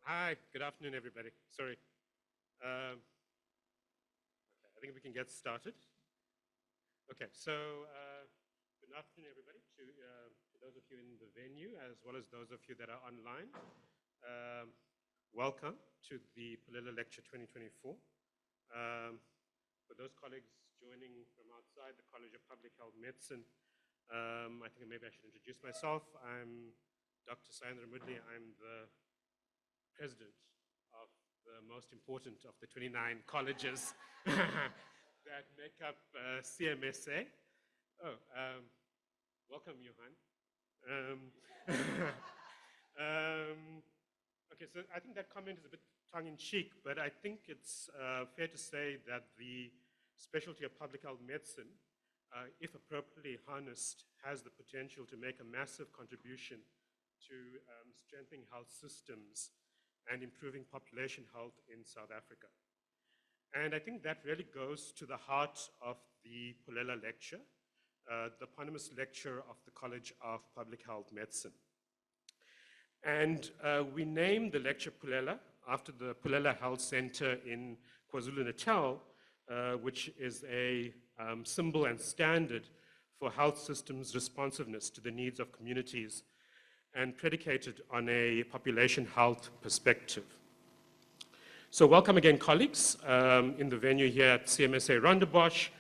Hi, good afternoon, everybody. Sorry. Okay, I think we can get started. Okay, so good afternoon, everybody, to those of you in the venue, as well as those of you that are online. Welcome to the Pholela Lecture 2024. For those colleagues joining from outside the College of Public Health Medicine, I think maybe I should introduce myself. I'm Dr. Sayendra Mudli. I'm the president of the most important of the 29 colleges that make up CMSA. Oh, welcome, Johan. Okay, so I think that comment is a bit tongue-in-cheek, but I think it's fair to say that the specialty of public health medicine, if appropriately harnessed, has the potential to make a massive contribution to strengthening health systems and improving population health in South Africa. And I think that really goes to the heart of the Pholela Lecture, the eponymous lecture of the College of Public Health Medicine. And we named the lecture Pholela after the Pholela Health Centre in KwaZulu-Natal, which is a symbol and standard for health systems responsiveness to the needs of communities and predicated on a population health perspective. So welcome again, colleagues, in the venue here at CMSA Rondebosch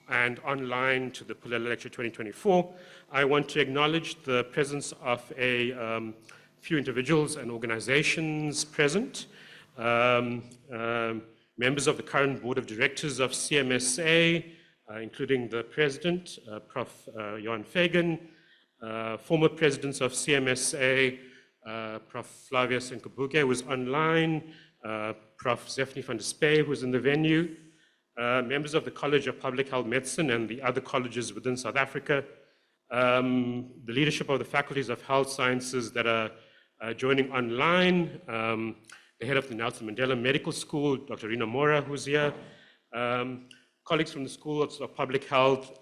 and online to the Pholela Lecture 2024. I want to acknowledge the presence of a few individuals and organizations present, members of the current board of directors of CMSA, including the president, Prof. Johan Fagan, former presidents of CMSA, Prof. Flavius Nkabuke, who is online, Prof. Zephanie van der Spey, who is in the venue, members of the College of Public Health Medicine and the other colleges within South Africa, the leadership of the faculties of health sciences that are joining online, the head of the Nelson Mandela Medical School, Dr. Rina Mora, who's here, colleagues from the Schools of Public Health,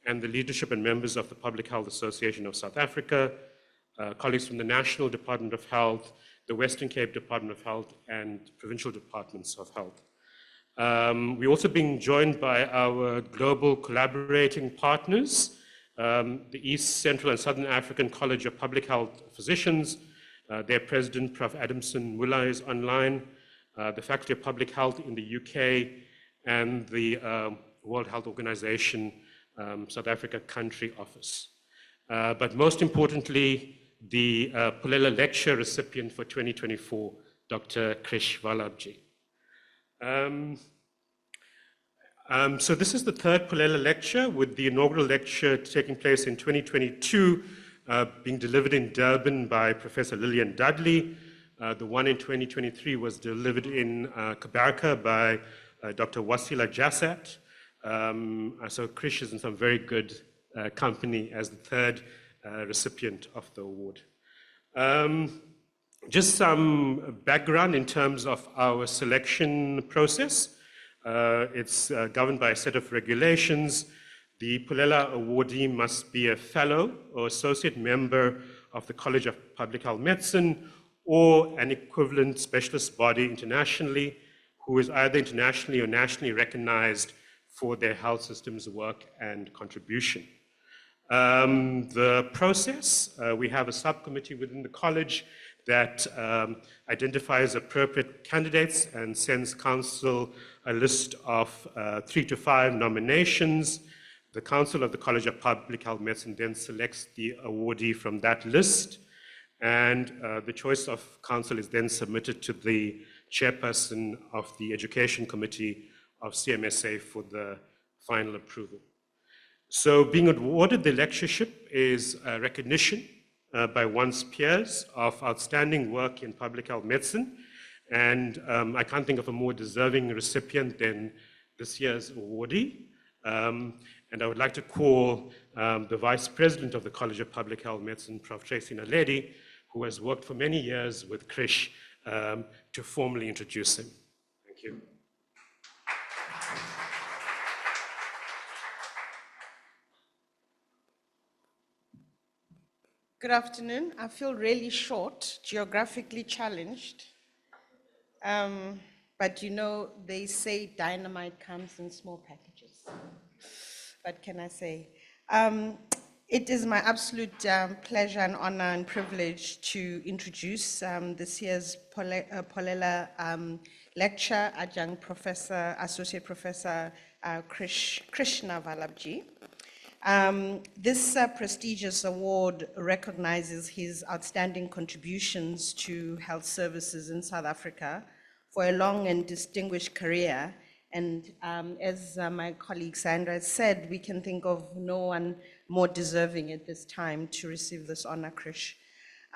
and the leadership and members of the Public Health Association of South Africa, colleagues from the National Department of Health, the Western Cape Department of Health, and provincial departments of health. We're also being joined by our global collaborating partners, the East, Central, and Southern African College of Public Health Physicians. Their president, Prof. Adamson Muller, is online, the Faculty of Public Health in the UK, and the World Health Organization South Africa Country Office. But most importantly, the Pholela Lecture recipient for 2024, Dr. Krishna Vallabjhee. So this is the third Pholela Lecture, with the inaugural lecture taking place in 2022, being delivered in Durban by Professor Lillian Dudley. The one in 2023 was delivered in Kabarka by Dr. Wasila Jasat. So Krish is in some very good company as the third recipient of the award. Just some background in terms of our selection process. It's governed by a set of regulations. The Pholela awardee must be a fellow or associate member of the College of Public Health Medicine or an equivalent specialist body internationally who is either internationally or nationally recognized for their health systems work and contribution. The process, we have a subcommittee within the college that identifies appropriate candidates and sends council a list of 3 to 5 nominations. The council of the College of Public Health Medicine then selects the awardee from that list, and the choice of council is then submitted to the chairperson of the Education Committee of CMSA for the final approval. So being awarded the lectureship is a recognition by one's peers of outstanding work in public health medicine, and I can't think of a more deserving recipient than this year's awardee. And I would like to call the Vice President of the College of Public Health Medicine, Prof. Tracy Naledi, who has worked for many years with Krish, to formally introduce him. Thank you. Good afternoon. I feel really short, geographically challenged. But you know, they say dynamite comes in small packages. What can I say? Um, it is my absolute pleasure and honor and privilege to introduce this year's Pholela Lecture, Adjunct Professor, Associate Professor Krishna Vallabjhee. This prestigious award recognizes his outstanding contributions to health services in South Africa for a long and distinguished career. And as my colleague Sandra said, we can think of no one more deserving at this time to receive this honor, Krish.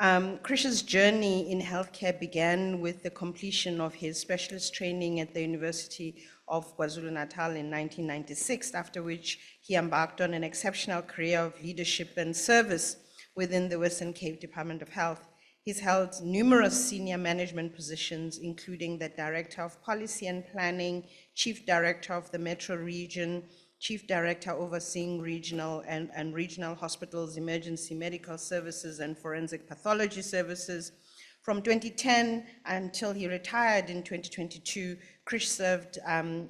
Krish's journey in healthcare began with the completion of his specialist training at the University of KwaZulu-Natal in 1996, after which he embarked on an exceptional career of leadership and service within the Western Cape Department of Health. He's held numerous senior management positions, including the Director of Policy and Planning, Chief Director of the Metro Region, Chief Director overseeing regional and regional hospitals, emergency medical services, and forensic pathology services. From 2010 until he retired in 2022, Krish served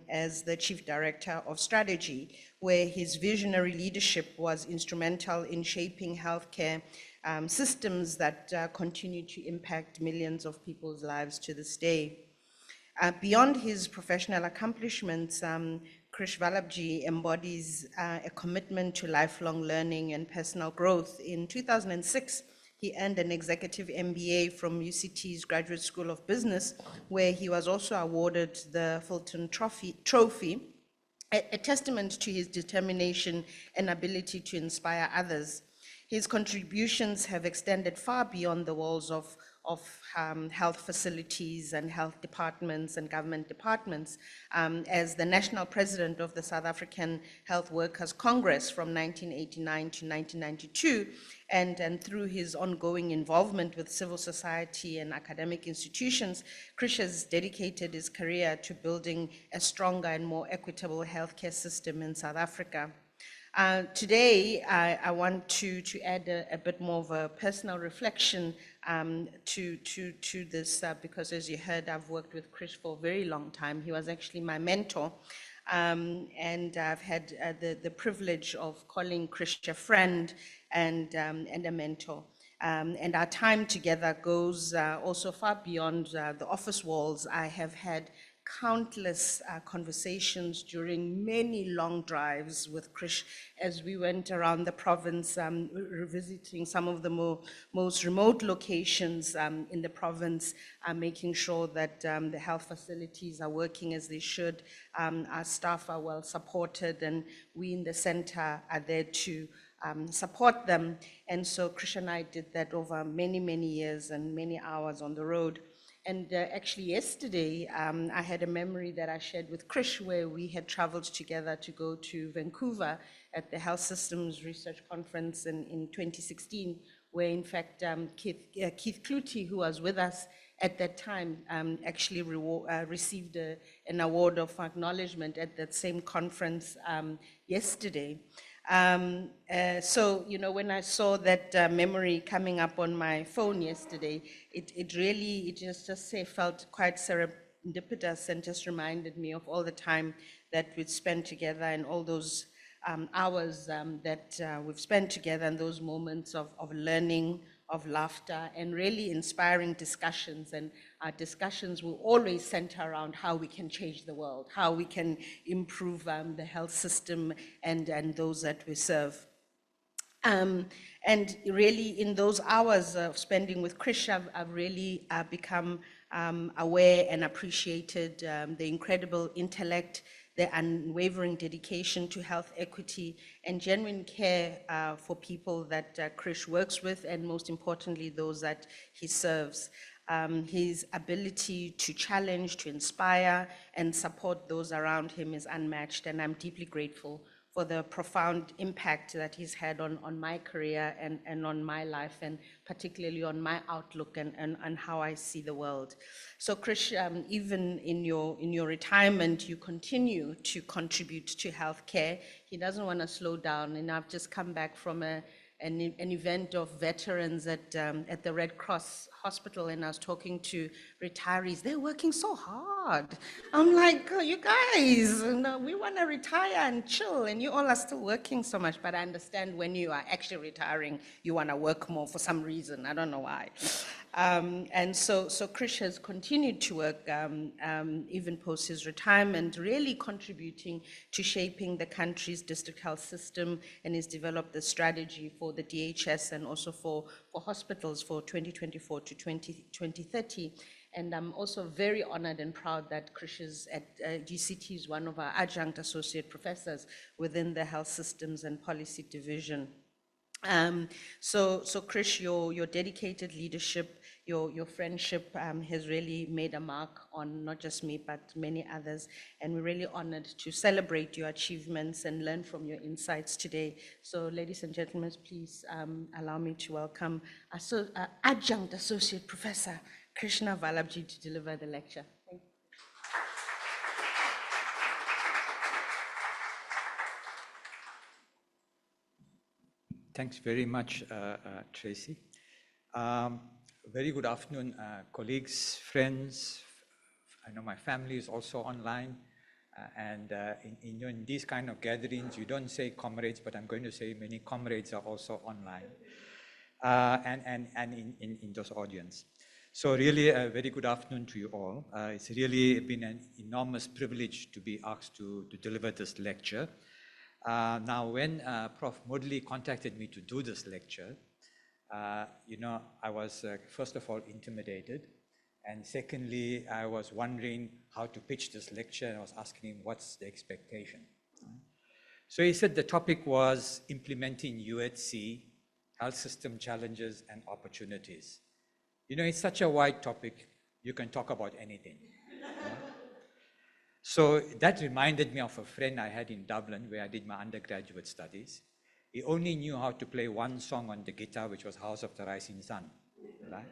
as the Chief Director of Strategy, where his visionary leadership was instrumental in shaping healthcare systems that continue to impact millions of people's lives to this day. Beyond his professional accomplishments, Krish Vallabjhee embodies a commitment to lifelong learning and personal growth. In 2006, he earned an executive MBA from UCT's Graduate School of Business, where he was also awarded the Fulton Trophy, a testament to his determination and ability to inspire others. His contributions have extended far beyond the walls of health facilities and health departments and government departments. As the national president of the South African Health Workers Congress from 1989 to 1992, and through his ongoing involvement with civil society and academic institutions, Krish has dedicated his career to building a stronger and more equitable healthcare system in South Africa. Today, I want to add a bit more of a personal reflection to this, because as you heard, I've worked with Krish for a very long time. He was actually my mentor, and I've had the privilege of calling Krish a friend and a mentor. And our time together goes also far beyond the office walls. I have had countless conversations during many long drives with Krish as we went around the province, revisiting some of the most remote locations in the province, making sure that the health facilities are working as they should, our staff are well supported, and we in the center are there to support them. And so Krish and I did that over many, many years and many hours on the road. And actually yesterday, I had a memory that I shared with Krish where we had traveled together to go to Vancouver at the Health Systems Research Conference in 2016, where in fact Keith Cloutey, who was with us at that time, actually received an award of acknowledgement at that same conference yesterday. So, you know, when I saw that memory coming up on my phone yesterday, it just felt quite serendipitous and just reminded me of all the time that we'd spent together and all those hours that we've spent together and those moments of learning, of laughter, and really inspiring discussions. And our discussions will always center around how we can change the world, how we can improve the health system and those that we serve. And really, in those hours of spending with Krish, I've really become aware and appreciated the incredible intellect, the unwavering dedication to health equity, and genuine care for people that Krish works with, and most importantly, those that he serves. His ability to challenge, to inspire, and support those around him is unmatched, and I'm deeply grateful for the profound impact that he's had on my career and on my life, and particularly on my outlook and how I see the world. So Krish, even in your retirement, you continue to contribute to healthcare. He doesn't want to slow down, and I've just come back from a an event of veterans at the Red Cross Hospital, and I was talking to retirees. They're working so hard. I'm like, oh, you guys, no, we want to retire and chill, and you all are still working so much. But I understand when you are actually retiring, you want to work more for some reason. I don't know why. And so Krish has continued to work even post his retirement, really contributing to shaping the country's district health system, and has developed the strategy for the DHS and also for hospitals for 2024 to 2030. And I'm also very honored and proud that Krish is at GCT is one of our Adjunct Associate Professors within the Health Systems and Policy Division. So Krish, your dedicated leadership, your friendship has really made a mark on not just me, but many others. And we're really honored to celebrate your achievements and learn from your insights today. So ladies and gentlemen, please allow me to welcome Adjunct Associate Professor Krishna Vallabjhee to deliver the lecture. Thank you. Thanks very much, Tracy. Very good afternoon, colleagues, friends. I know my family is also online. In these kind of gatherings, you don't say comrades, but I'm going to say many comrades are also online and in those audience. So really a very good afternoon to you all. It's really been an enormous privilege to be asked to deliver this lecture. Now, when Prof. Modley contacted me to do this lecture, I was first of all intimidated, and secondly, I was wondering how to pitch this lecture, and I was asking him what's the expectation. So he said the topic was implementing UHC, health system challenges and opportunities. It's such a wide topic, you can talk about anything. So that reminded me of a friend I had in Dublin where I did my undergraduate studies. He only knew how to play one song on the guitar, which was House of the Rising Sun. Right?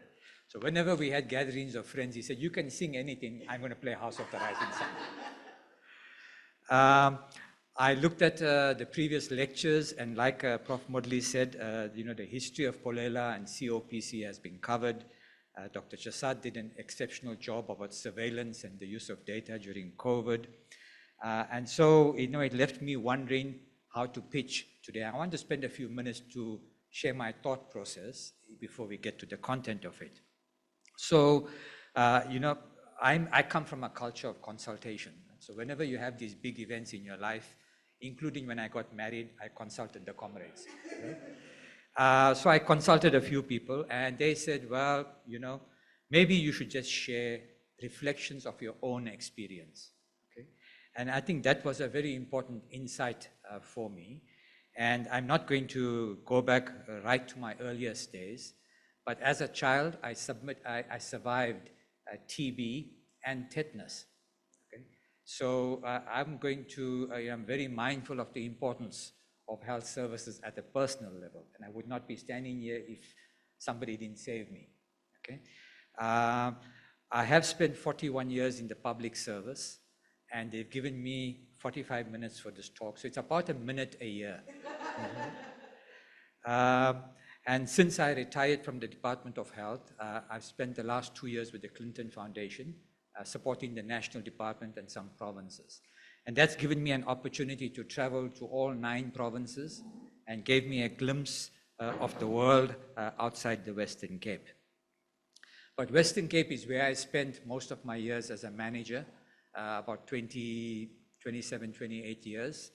So whenever we had gatherings of friends, he said, you can sing anything, I'm going to play House of the Rising Sun. I looked at the previous lectures, and like Prof. Modley said, the history of Pholela and COPC has been covered. Dr. Chasad did an exceptional job about surveillance and the use of data during COVID. And so, it left me wondering how to pitch today. I want to spend a few minutes to share my thought process before we get to the content of it. So, I come from a culture of consultation. So whenever you have these big events in your life, including when I got married, I consulted the comrades. Right? So I consulted a few people, and they said, well, maybe you should just share reflections of your own experience. Okay? And I think that was a very important insight for me. And I'm not going to go back right to my earliest days, but as a child, I survived TB and tetanus. Okay? So I'm very mindful of the importance of health services at a personal level, and I would not be standing here if somebody didn't save me. Okay, I have spent 41 years in the public service, and they've given me 45 minutes for this talk, so it's about a minute a year. And since I retired from the Department of Health, I've spent the last 2 years with the Clinton Foundation, supporting the national department and some provinces. And that's given me an opportunity to travel to all 9 provinces and gave me a glimpse of the world outside the Western Cape. But Western Cape is where I spent most of my years as a manager, about 27, 28 years.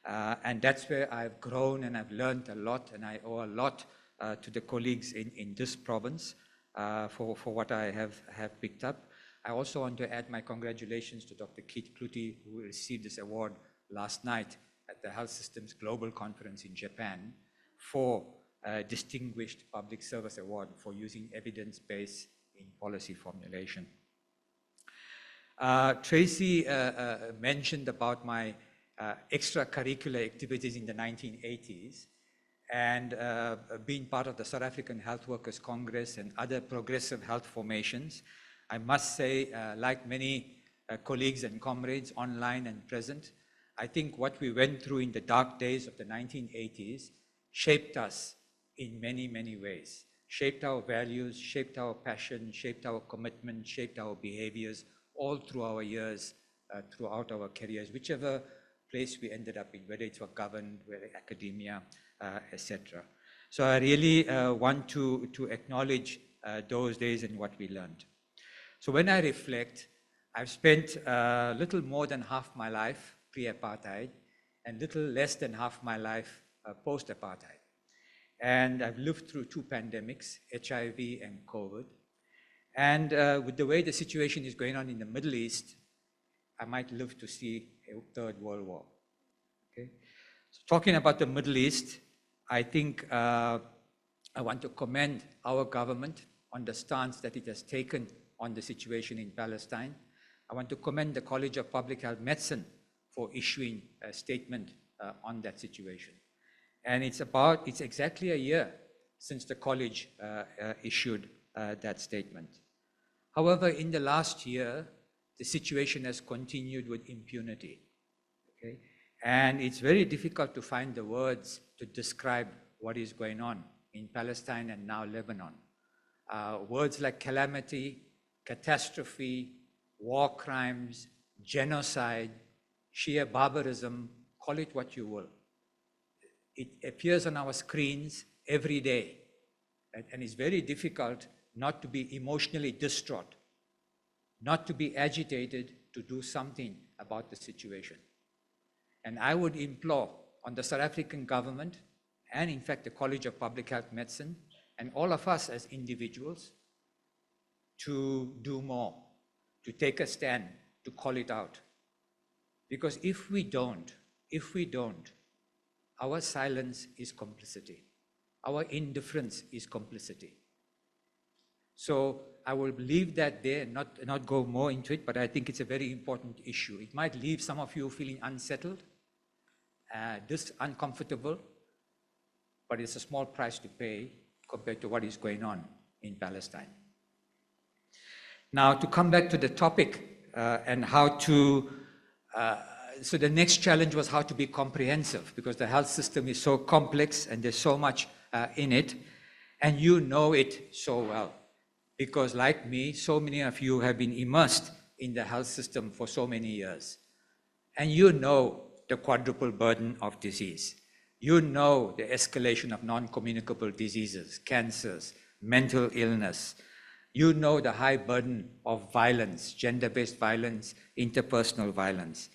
And that's where I've grown and I've learned a lot, and I owe a lot to the colleagues in this province for what I have picked up. I also want to add my congratulations to Dr. Keith Kluti, who received this award last night at the Health Systems Global Conference in Japan for a Distinguished Public Service Award for using evidence-based in policy formulation. Tracy mentioned about my extracurricular activities in the 1980s, and being part of the South African Health Workers Congress and other progressive health formations. I must say, like many colleagues and comrades online and present, I think what we went through in the dark days of the 1980s shaped us in many, many ways. Shaped our values, shaped our passion, shaped our commitment, shaped our behaviors all through our years, throughout our careers, whichever place we ended up in, whether it was government, whether academia, etc. So I really want to acknowledge those days and what we learned. So when I reflect, I've spent little more than half my life pre-apartheid and little less than half my life post-apartheid. And I've lived through 2 pandemics, HIV and COVID. And with the way the situation is going on in the Middle East, I might live to see a 3rd World War. Okay? So talking about the Middle East, I think I want to commend our government on the stance that it has taken on the situation in Palestine. I want to commend the College of Public Health Medicine for issuing a statement on that situation. And it's exactly a year since the college issued that statement. However, in the last year, the situation has continued with impunity. Okay? And it's very difficult to find the words to describe what is going on in Palestine and now Lebanon. Words like calamity, catastrophe, war crimes, genocide, sheer barbarism, call it what you will. It appears on our screens every day, and it's very difficult not to be emotionally distraught, not to be agitated, to do something about the situation. And I would implore on the South African government, and in fact the College of Public Health Medicine, and all of us as individuals, to do more, to take a stand, to call it out. Because if we don't, our silence is complicity. Our indifference is complicity. So I will leave that there and not go more into it, but I think it's a very important issue. It might leave some of you feeling unsettled, uncomfortable, but it's a small price to pay compared to what is going on in Palestine. Now, to come back to the topic and how to, so the next challenge was how to be comprehensive, because the health system is so complex and there's so much in it, and you know it so well. Because like me, so many of you have been immersed in the health system for so many years. And you know the quadruple burden of disease. You know the escalation of non-communicable diseases, cancers, mental illness. You know the high burden of violence, gender-based violence, interpersonal violence.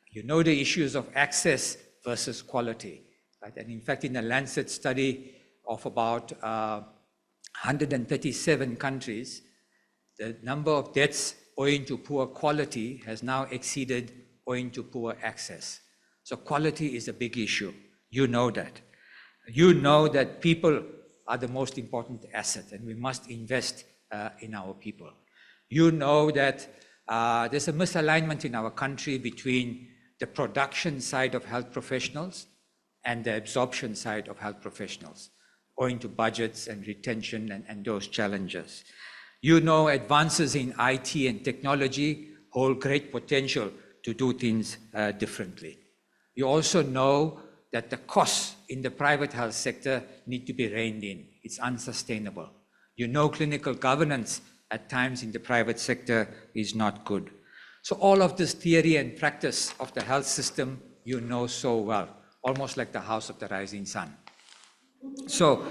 You know the issues of access versus quality. Right? And in fact, in a Lancet study of about 137 countries, the number of deaths owing to poor quality has now exceeded owing to poor access. So quality is a big issue. You know that. You know that people are the most important asset, and we must invest in our people. You know that there's a misalignment in our country between the production side of health professionals and the absorption side of health professionals, owing to budgets and retention and those challenges. You know advances in IT and technology hold great potential to do things differently. You also know that the costs in the private health sector need to be reined in. It's unsustainable. You know clinical governance at times in the private sector is not good. So all of this theory and practice of the health system, you know so well, almost like the house of the rising sun. So,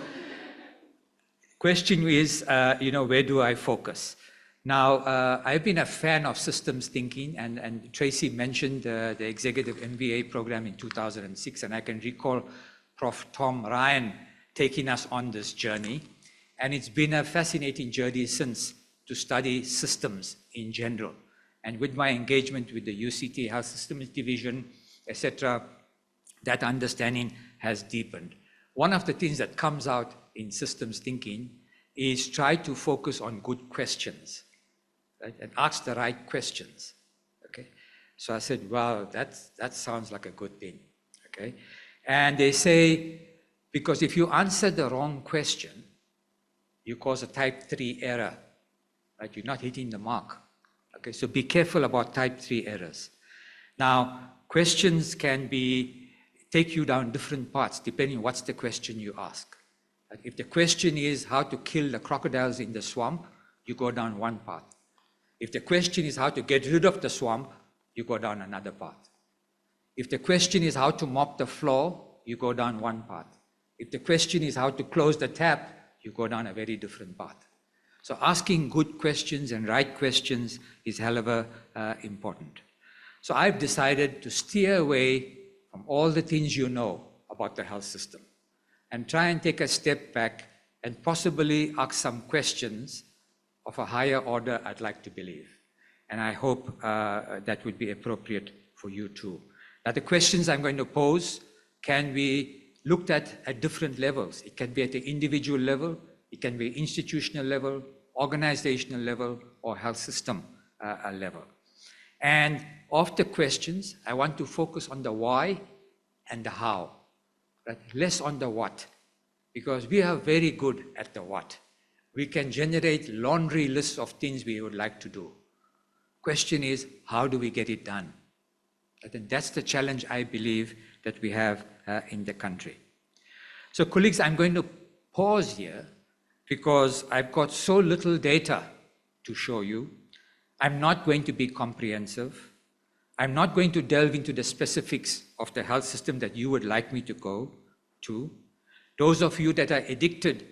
question is, where do I focus? Now, I've been a fan of systems thinking, and Tracy mentioned the executive MBA program in 2006, and I can recall Prof. Tom Ryan taking us on this journey. And it's been a fascinating journey since to study systems in general. And with my engagement with the UCT Health Systems Division, etc., that understanding has deepened. One of the things that comes out in systems thinking is try to focus on good questions, right? And ask the right questions, okay? So I said, wow, that sounds like a good thing, okay? And they say, because if you answer the wrong question, you cause a type 3 error, right? You're not hitting the mark, okay? So be careful about type 3 errors. Now, questions can take you down different paths depending on what's the question you ask. If the question is how to kill the crocodiles in the swamp, you go down one path. If the question is how to get rid of the swamp, you go down another path. If the question is how to mop the floor, you go down one path. If the question is how to close the tap, you go down a very different path. So asking good questions and right questions is hell of a important. So I've decided to steer away from all the things you know about the health system and try and take a step back and possibly ask some questions of a higher order, I'd like to believe. And I hope that would be appropriate for you too. Now, the questions I'm going to pose can be looked at different levels. It can be at the individual level, it can be institutional level, organizational level, or health system level. And of the questions, I want to focus on the why and the how, right? Less on the what, because we are very good at the what. We can generate laundry lists of things we would like to do. Question is, how do we get it done? I think that's the challenge I believe that we have in the country. So colleagues, I'm going to pause here because I've got so little data to show you. I'm not going to be comprehensive. I'm not going to delve into the specifics of the health system that you would like me to go to. Those of you that are addicted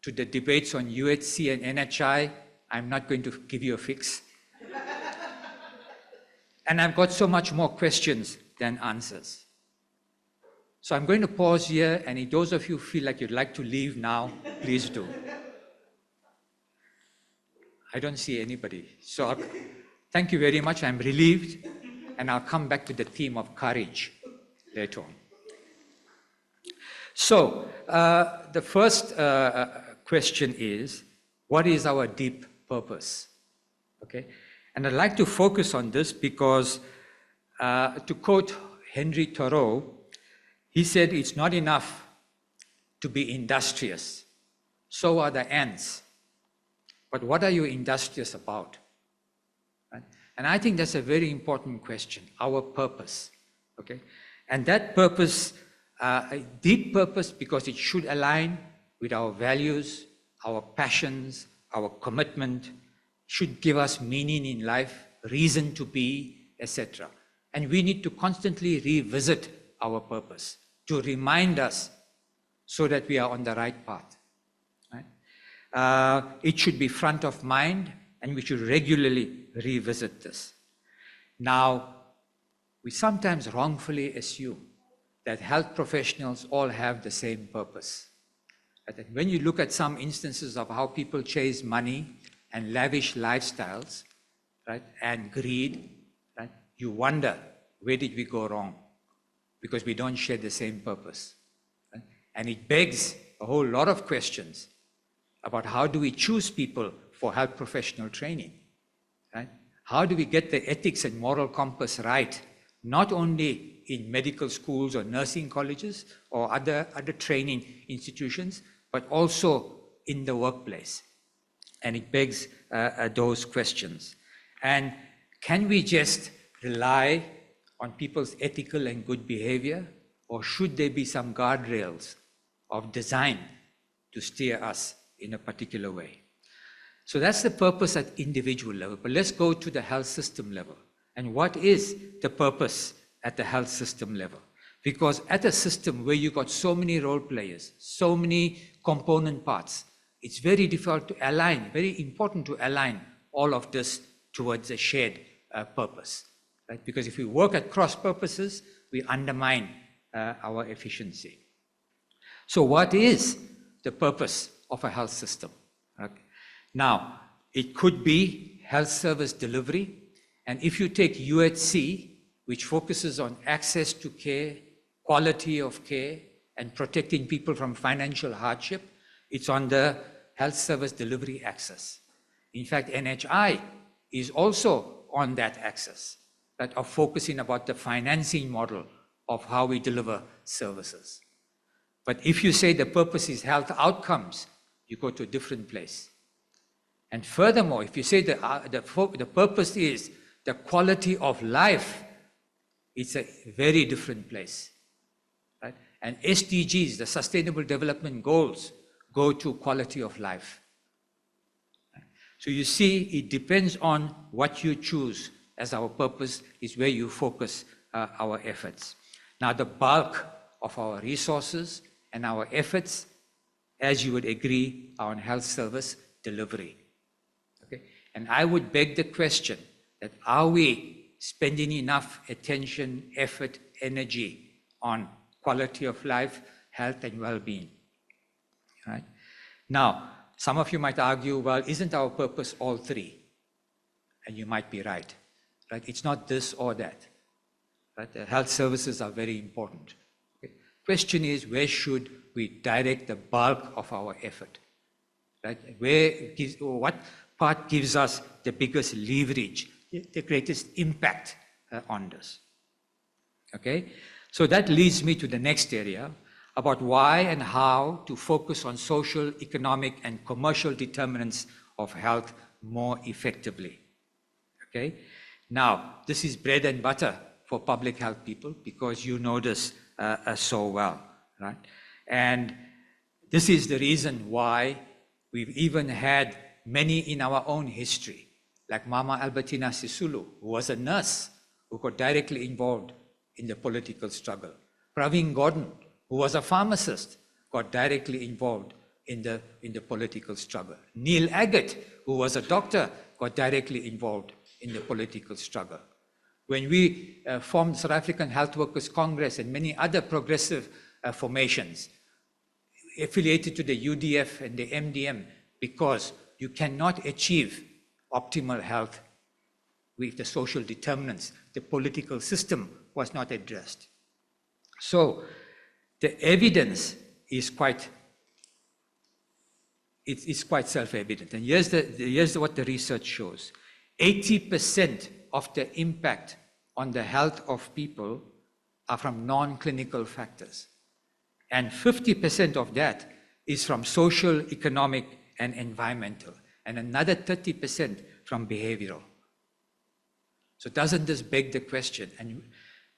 to the debates on UHC and NHI, I'm not going to give you a fix. And I've got so much more questions than answers. So I'm going to pause here, and if those of you feel like you'd like to leave now, please do. I don't see anybody. So thank you very much. I'm relieved, and I'll come back to the theme of courage later on. So the first question is, what is our deep purpose? Okay, and I'd like to focus on this because, to quote Henry Thoreau, he said, it's not enough to be industrious. So are the ants. But what are you industrious about? Right? And I think that's a very important question, our purpose. Okay? And that purpose, a deep purpose, because it should align with our values, our passions, our commitment, should give us meaning in life, reason to be, etc. And we need to constantly revisit our purpose to remind us so that we are on the right path. Right? It should be front of mind, and we should regularly revisit this. Now, we sometimes wrongfully assume that health professionals all have the same purpose. Right? When you look at some instances of how people chase money and lavish lifestyles, right, and greed, right, you wonder, where did we go wrong? Because we don't share the same purpose. Right? And it begs a whole lot of questions about how do we choose people for health professional training? Right? How do we get the ethics and moral compass right, not only in medical schools or nursing colleges or other training institutions, but also in the workplace? And it begs those questions. And can we just rely on people's ethical and good behavior, or should there be some guardrails of design to steer us in a particular way? So that's the purpose at individual level, but let's go to the health system level. And what is the purpose at the health system level? Because at a system where you've got so many role players, so many component parts, it's very difficult to align, very important to align all of this towards a shared purpose. Right? Because if we work at cross purposes, we undermine our efficiency. So what is the purpose of a health system? Okay. Now, it could be health service delivery. And if you take UHC, which focuses on access to care, quality of care, and protecting people from financial hardship, it's on the health service delivery axis. In fact, NHI is also on that axis, that of focusing about the financing model of how we deliver services. But if you say the purpose is health outcomes, you go to a different place. And furthermore, if you say the purpose is the quality of life, it's a very different place. Right? And SDGs, the Sustainable Development Goals, go to quality of life. So you see, it depends on what you choose as our purpose is where you focus our efforts. Now, the bulk of our resources and our efforts, as you would agree, are on health service delivery. Okay? And I would beg the question that are we spending enough attention, effort, energy on quality of life, health, and well-being? Right? Now, some of you might argue, well, isn't our purpose all three? And you might be right. Right? It's not this or that. Right? The health services are very important. Okay? Question is, where should we direct the bulk of our effort? Right? What part gives us the biggest leverage, the greatest impact on this? Okay? So that leads me to the next area, about why and how to focus on social, economic, and commercial determinants of health more effectively. Okay? Now, this is bread and butter for public health people because you know this so well, right? And this is the reason why we've even had many in our own history, like Mama Albertina Sisulu, who was a nurse who got directly involved in the political struggle. Praveen Gordon, who was a pharmacist, got directly involved in the political struggle. Neil Agate, who was a doctor, got directly involved in the political struggle. When we formed South African Health Workers Congress and many other progressive formations affiliated to the UDF and the MDM, because you cannot achieve optimal health with the social determinants. The political system was not addressed. So the evidence is quite self-evident. And here's what the research shows. 80% of the impact on the health of people are from non-clinical factors. And 50% of that is from social, economic, and environmental. And another 30% from behavioral. So doesn't this beg the question? And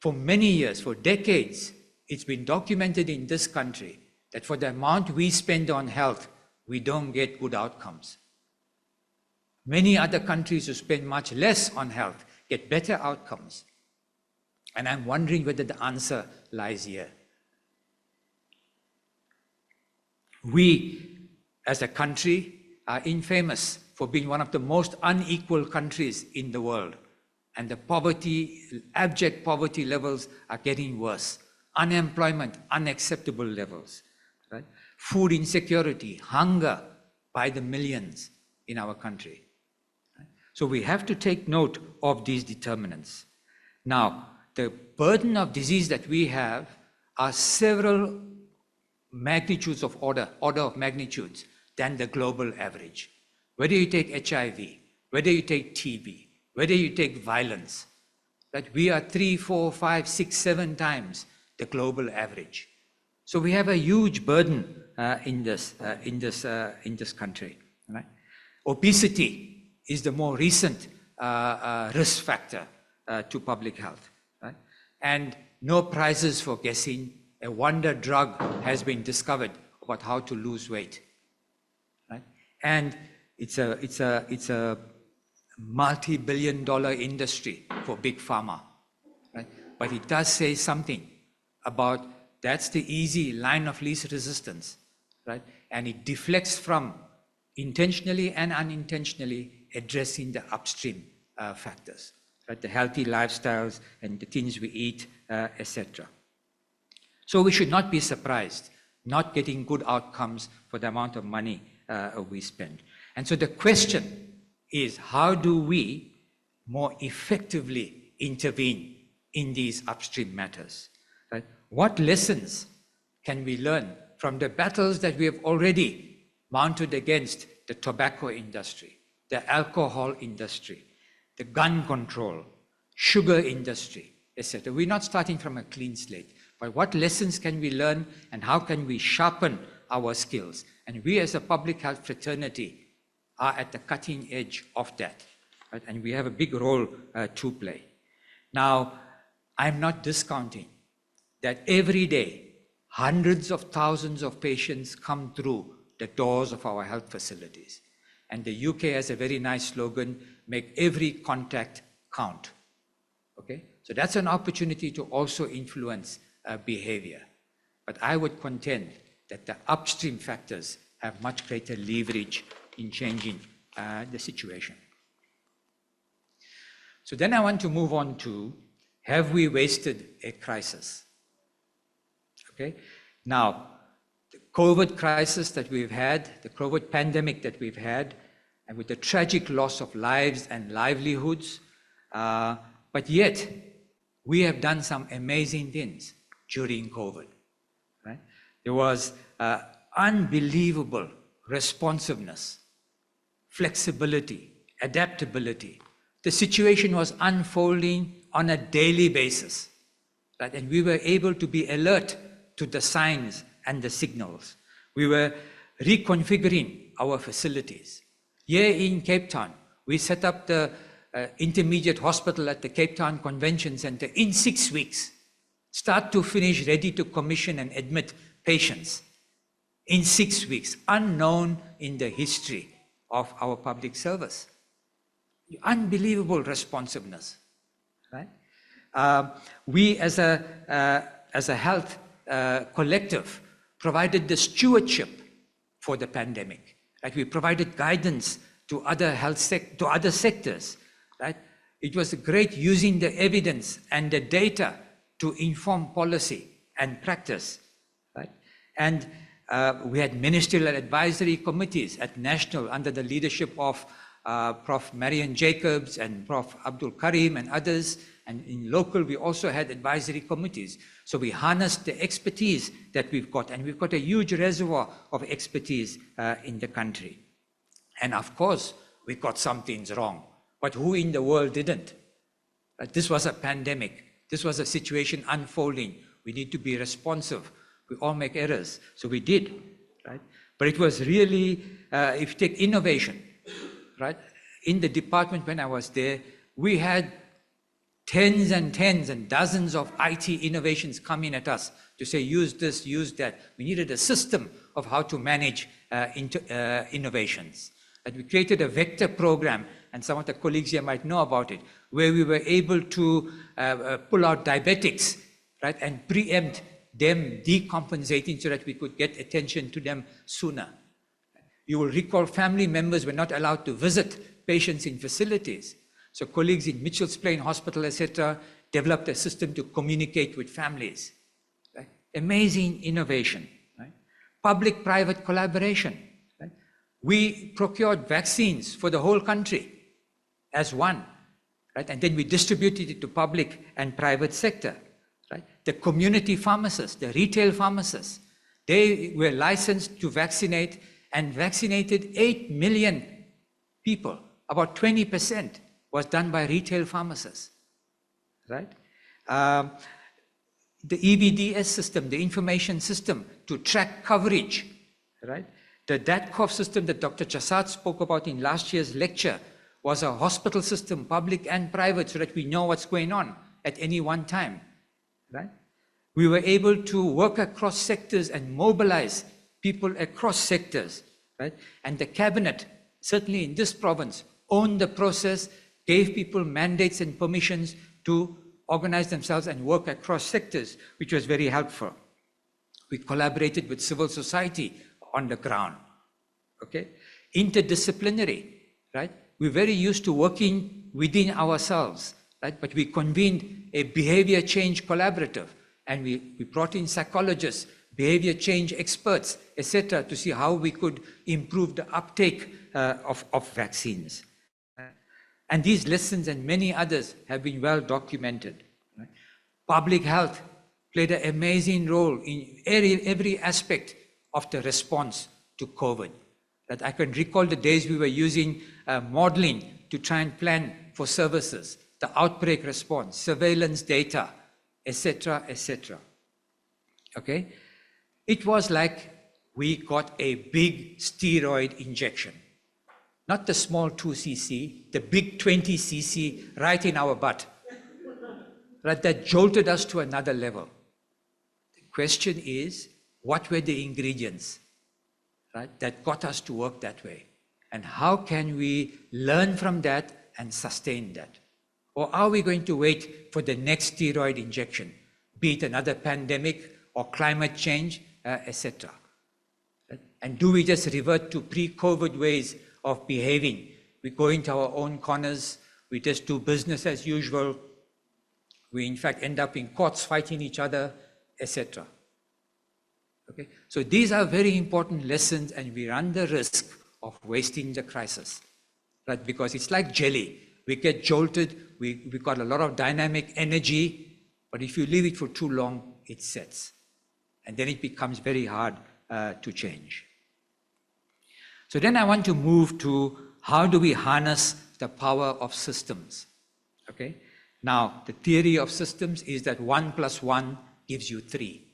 for many years, for decades, it's been documented in this country that for the amount we spend on health, we don't get good outcomes. Many other countries who spend much less on health get better outcomes. And I'm wondering whether the answer lies here. We, as a country, are infamous for being one of the most unequal countries in the world. And the poverty, abject poverty levels are getting worse. Unemployment, unacceptable levels. Right? Food insecurity, hunger by the millions in our country. Right? So we have to take note of these determinants. Now, the burden of disease that we have are several magnitudes of order of magnitudes than the global average. Whether you take HIV, whether you take TB, whether you take violence, that we are 3, 4, 5, 6, 7 times the global average. So we have a huge burden in this country. Right? Obesity is the more recent risk factor to public health. Right? And no prizes for guessing. A wonder drug has been discovered about how to lose weight. Right? And it's a multi-billion-dollar industry for big pharma. Right? But it does say something about that's the easy line of least resistance, right? And it deflects from intentionally and unintentionally addressing the upstream factors, right? The healthy lifestyles and the things we eat, etc. So we should not be surprised not getting good outcomes for the amount of money we spend. And so the question is, how do we more effectively intervene in these upstream matters? Right? What lessons can we learn from the battles that we have already mounted against the tobacco industry, the alcohol industry, the gun control, sugar industry, etc.? We're not starting from a clean slate, but what lessons can we learn and how can we sharpen our skills? And we as a public health fraternity are at the cutting edge of that, right? And we have a big role to play. Now, I'm not discounting that every day, hundreds of thousands of patients come through the doors of our health facilities. And the UK has a very nice slogan, make every contact count. Okay? So that's an opportunity to also influence behavior. But I would contend that the upstream factors have much greater leverage in changing the situation. So then I want to move on to, have we wasted a crisis? Okay? Now, the COVID crisis that we've had, the COVID pandemic that we've had, and with the tragic loss of lives and livelihoods, but yet we have done some amazing things during COVID. Right? There was unbelievable responsiveness, flexibility, adaptability. The situation was unfolding on a daily basis, right? And we were able to be alert to the signs and the signals. We were reconfiguring our facilities. Here in Cape Town, we set up the intermediate hospital at the Cape Town Convention Centre in 6 weeks, start to finish, ready to commission and admit patients in 6 weeks, unknown in the history of our public service. Unbelievable responsiveness, right? We as a health collective provided the stewardship for the pandemic, right? We provided guidance to other other sectors, right? It was great using the evidence and the data to inform policy and practice, right? And we had ministerial advisory committees at national under the leadership of Prof. Marion Jacobs and Prof. Abdul Karim and others, and in local we also had advisory committees. So we harnessed the expertise that we've got, and we've got a huge reservoir of expertise in the country. And of course, we got some things wrong, but who in the world didn't? This was a pandemic. This was a situation unfolding. We need to be responsive. We all make errors, so we did, right? But it was really, if you take innovation, right? In the department when I was there, we had tens and dozens of IT innovations coming at us to say, use this, use that. We needed a system of how to manage innovations. And we created a vector program, and some of the colleagues here might know about it, where we were able to pull out diabetics, right, and preempt them decompensating so that we could get attention to them sooner. You will recall family members were not allowed to visit patients in facilities. So colleagues in Mitchell's Plain Hospital, etc., developed a system to communicate with families. Right? Amazing innovation. Right? Public-private collaboration. Right? We procured vaccines for the whole country as one. Right? And then we distributed it to public and private sector. Right? The community pharmacists, the retail pharmacists, they were licensed to vaccinate and vaccinated 8 million people. About 20% was done by retail pharmacists, right? The EBDS system, the information system to track coverage, right? The DATCOV system that Dr. Chasad spoke about in last year's lecture was a hospital system, public and private, so that we know what's going on at any one time, right? We were able to work across sectors and mobilize people across sectors, right? And the cabinet, certainly in this province, owned the process, gave people mandates and permissions to organize themselves and work across sectors, which was very helpful. We collaborated with civil society on the ground, okay? Interdisciplinary, right? We're very used to working within ourselves, right? But we convened a behavior change collaborative, and we brought in psychologists, behavior change experts, etc., to see how we could improve the uptake of vaccines. And these lessons and many others have been well documented. Right? Public health played an amazing role in every aspect of the response to COVID. That I can recall the days we were using modeling to try and plan for services, the outbreak response, surveillance data, etc., etc. Okay? It was like we got a big steroid injection. Not the small 2cc, the big 20cc right in our butt. Right, that jolted us to another level. The question is, what were the ingredients? right, that got us to work that way? And how can we learn from that and sustain that? Or are we going to wait for the next steroid injection, be it another pandemic or climate change, etc.? And do we just revert to pre-COVID ways of behaving? We go into our own corners, we just do business as usual, we in fact end up in courts fighting each other, etc. Okay? So these are very important lessons, and we run the risk of wasting the crisis, right? Because it's like jelly. We get jolted, we got a lot of dynamic energy, but if you leave it for too long, it sets. And then it becomes very hard to change. So then I want to move to how do we harness the power of systems, okay? Now, the theory of systems is that 1 + 1 gives you 3,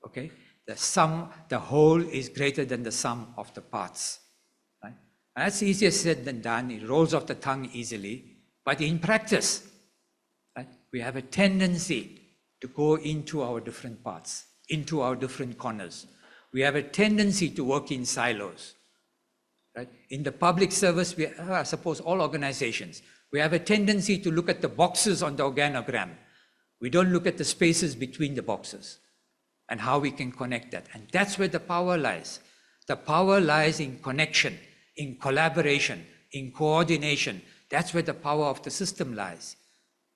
okay? The whole is greater than the sum of the parts, right? And that's easier said than done. It rolls off the tongue easily, but in practice, right, we have a tendency to go into our different parts, into our different corners. We have a tendency to work in silos, right? In the public service, I suppose all organizations, we have a tendency to look at the boxes on the organogram. We don't look at the spaces between the boxes and how we can connect that. And that's where the power lies. The power lies in connection, in collaboration, in coordination. That's where the power of the system lies,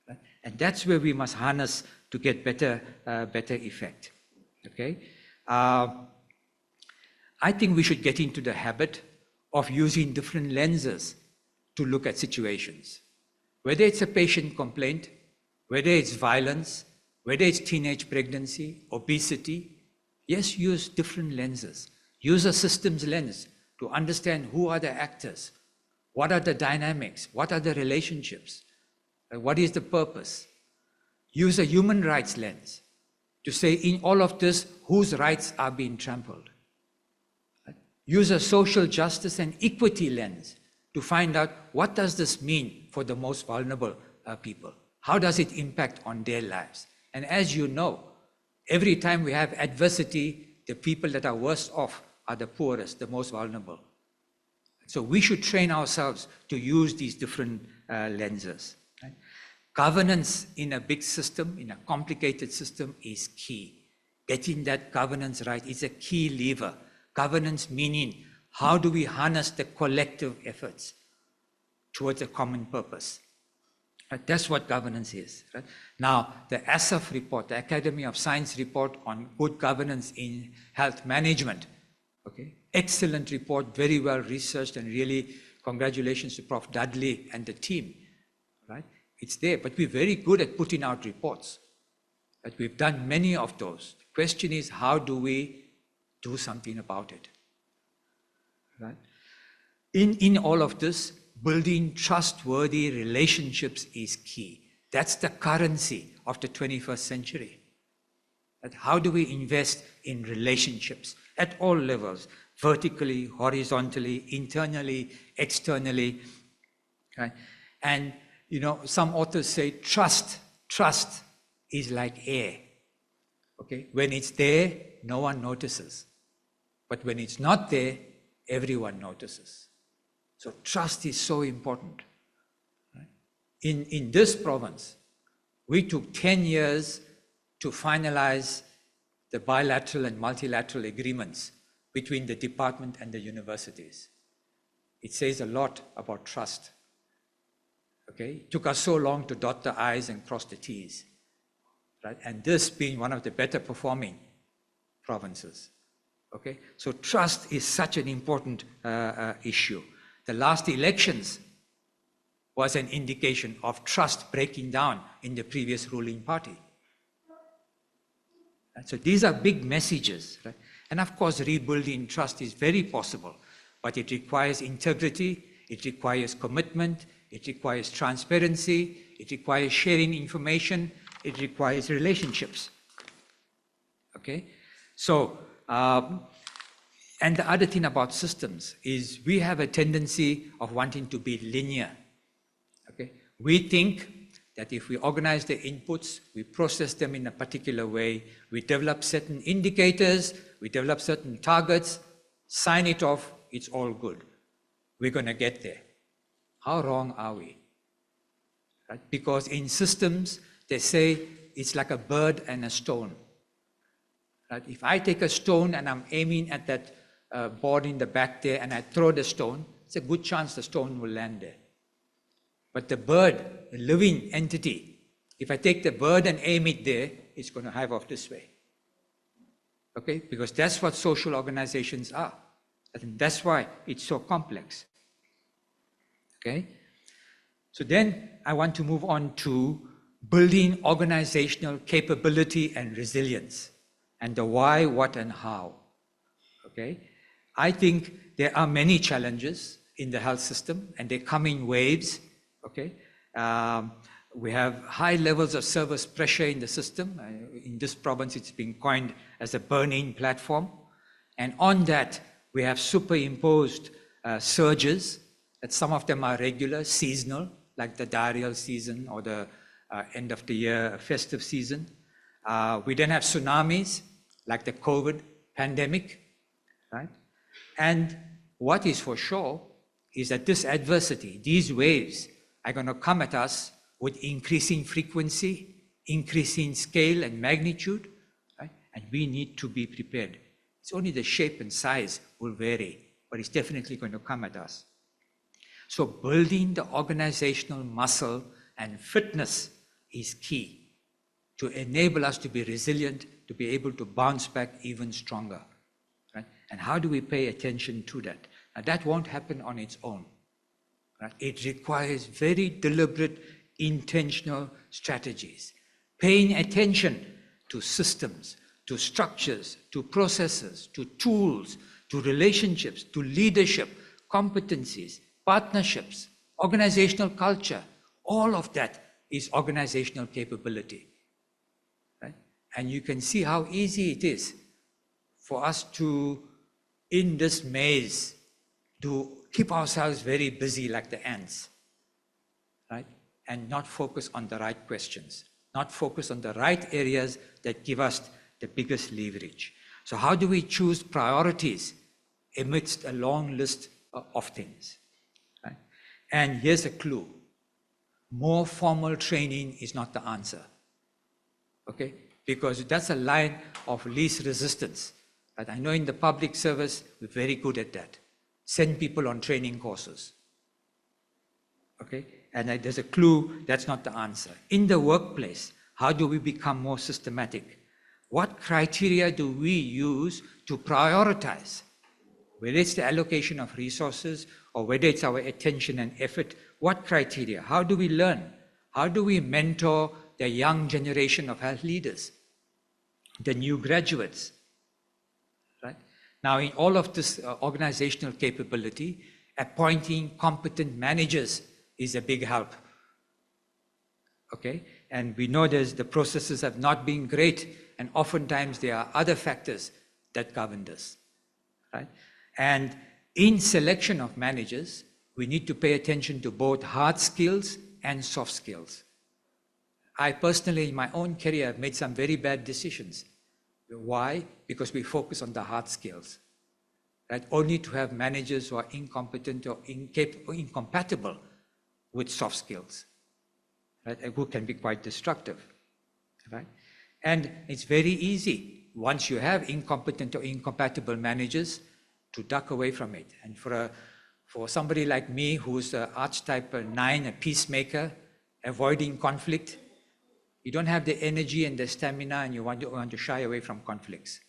right? And that's where we must harness to get better effect, okay? I think we should get into the habit of using different lenses to look at situations. Whether it's a patient complaint, whether it's violence, whether it's teenage pregnancy, obesity, yes, use different lenses. Use a systems lens to understand who are the actors, what are the dynamics, what are the relationships, what is the purpose. Use a human rights lens to say in all of this, whose rights are being trampled. Use a social justice and equity lens to find out what does this mean for the most vulnerable people? How does it impact on their lives? And as you know, every time we have adversity, the people that are worst off are the poorest, the most vulnerable. So we should train ourselves to use these different lenses. Right? Governance in a big system, in a complicated system, is key. Getting that governance right is a key lever. Governance meaning, how do we harness the collective efforts towards a common purpose? Right? That's what governance is. Right? Now, the ASAF report, the Academy of Science report on good governance in health management, okay? Excellent report, very well researched, and really congratulations to Prof. Dudley and the team. Right? It's there, but we're very good at putting out reports. Right? We've done many of those. The question is, how do we do something about it? Right? In all of this, building trustworthy relationships is key. That's the currency of the 21st century. Right? How do we invest in relationships at all levels, vertically, horizontally, internally, externally? Right? And you know, some authors say trust is like air. Okay? When it's there, no one notices. But when it's not there, everyone notices. So trust is so important. Right? In this province, we took 10 years to finalize the bilateral and multilateral agreements between the department and the universities. It says a lot about trust. Okay? It took us so long to dot the I's and cross the T's. Right? And this being one of the better performing provinces. Okay? So trust is such an important issue. The last elections was an indication of trust breaking down in the previous ruling party. Right? So these are big messages. Right? And of course, rebuilding trust is very possible, but it requires integrity, it requires commitment, it requires transparency, it requires sharing information, it requires relationships. Okay? So, and the other thing about systems is we have a tendency of wanting to be linear. Okay? We think that if we organize the inputs, we process them in a particular way, we develop certain indicators, we develop certain targets, sign it off, it's all good. We're going to get there. How wrong are we? Right? Because in systems, they say it's like a bird and a stone. Right? If I take a stone and I'm aiming at that board in the back there and I throw the stone, it's a good chance the stone will land there. But the bird, the living entity, if I take the bird and aim it there, it's going to hive off this way. Okay? Because that's what social organizations are. And that's why it's so complex. Okay? So then I want to move on to building organizational capability and resilience, and the why, what, and how. Okay? I think there are many challenges in the health system, and they come in waves. Okay? We have high levels of service pressure in the system. In this province, it's been coined as a burning platform. And on that, we have superimposed surges, that some of them are regular, seasonal, like the diarrheal season or the end of the year festive season. We then have tsunamis, like the COVID pandemic, right? And what is for sure is that this adversity, these waves, are going to come at us with increasing frequency, increasing scale and magnitude, right? And we need to be prepared. It's only the shape and size will vary, but it's definitely going to come at us. So building the organizational muscle and fitness is key to enable us to be resilient, to be able to bounce back even stronger. Right? And how do we pay attention to that? Now, that won't happen on its own. Right? It requires very deliberate, intentional strategies. Paying attention to systems, to structures, to processes, to tools, to relationships, to leadership, competencies, partnerships, organizational culture. All of that is organizational capability. Right? And you can see how easy it is for us to, in this maze, to keep ourselves very busy like the ants, right? And not focus on the right questions, not focus on the right areas that give us the biggest leverage. So how do we choose priorities amidst a long list of things? Right? And here's a clue. More formal training is not the answer. Okay? Because that's a line of least resistance. But I know in the public service, we're very good at that. Send people on training courses. Okay? And there's a clue, that's not the answer. In the workplace, how do we become more systematic? What criteria do we use to prioritize? Whether it's the allocation of resources or whether it's our attention and effort, what criteria? How do we learn? How do we mentor the young generation of health leaders, the new graduates? Right? Now, in all of this organizational capability, appointing competent managers is a big help. Okay? And we know the processes have not been great, and oftentimes there are other factors that govern this. Right? And in selection of managers, we need to pay attention to both hard skills and soft skills. I personally, in my own career, have made some very bad decisions. Why? Because we focus on the hard skills. Right? Only to have managers who are incompetent or incompatible with soft skills, right? And who can be quite destructive. Right? And it's very easy, once you have incompetent or incompatible managers, to duck away from it. And for somebody like me, who's an archetype 9, a peacemaker, avoiding conflict, you don't have the energy and the stamina, and you want to shy away from conflicts.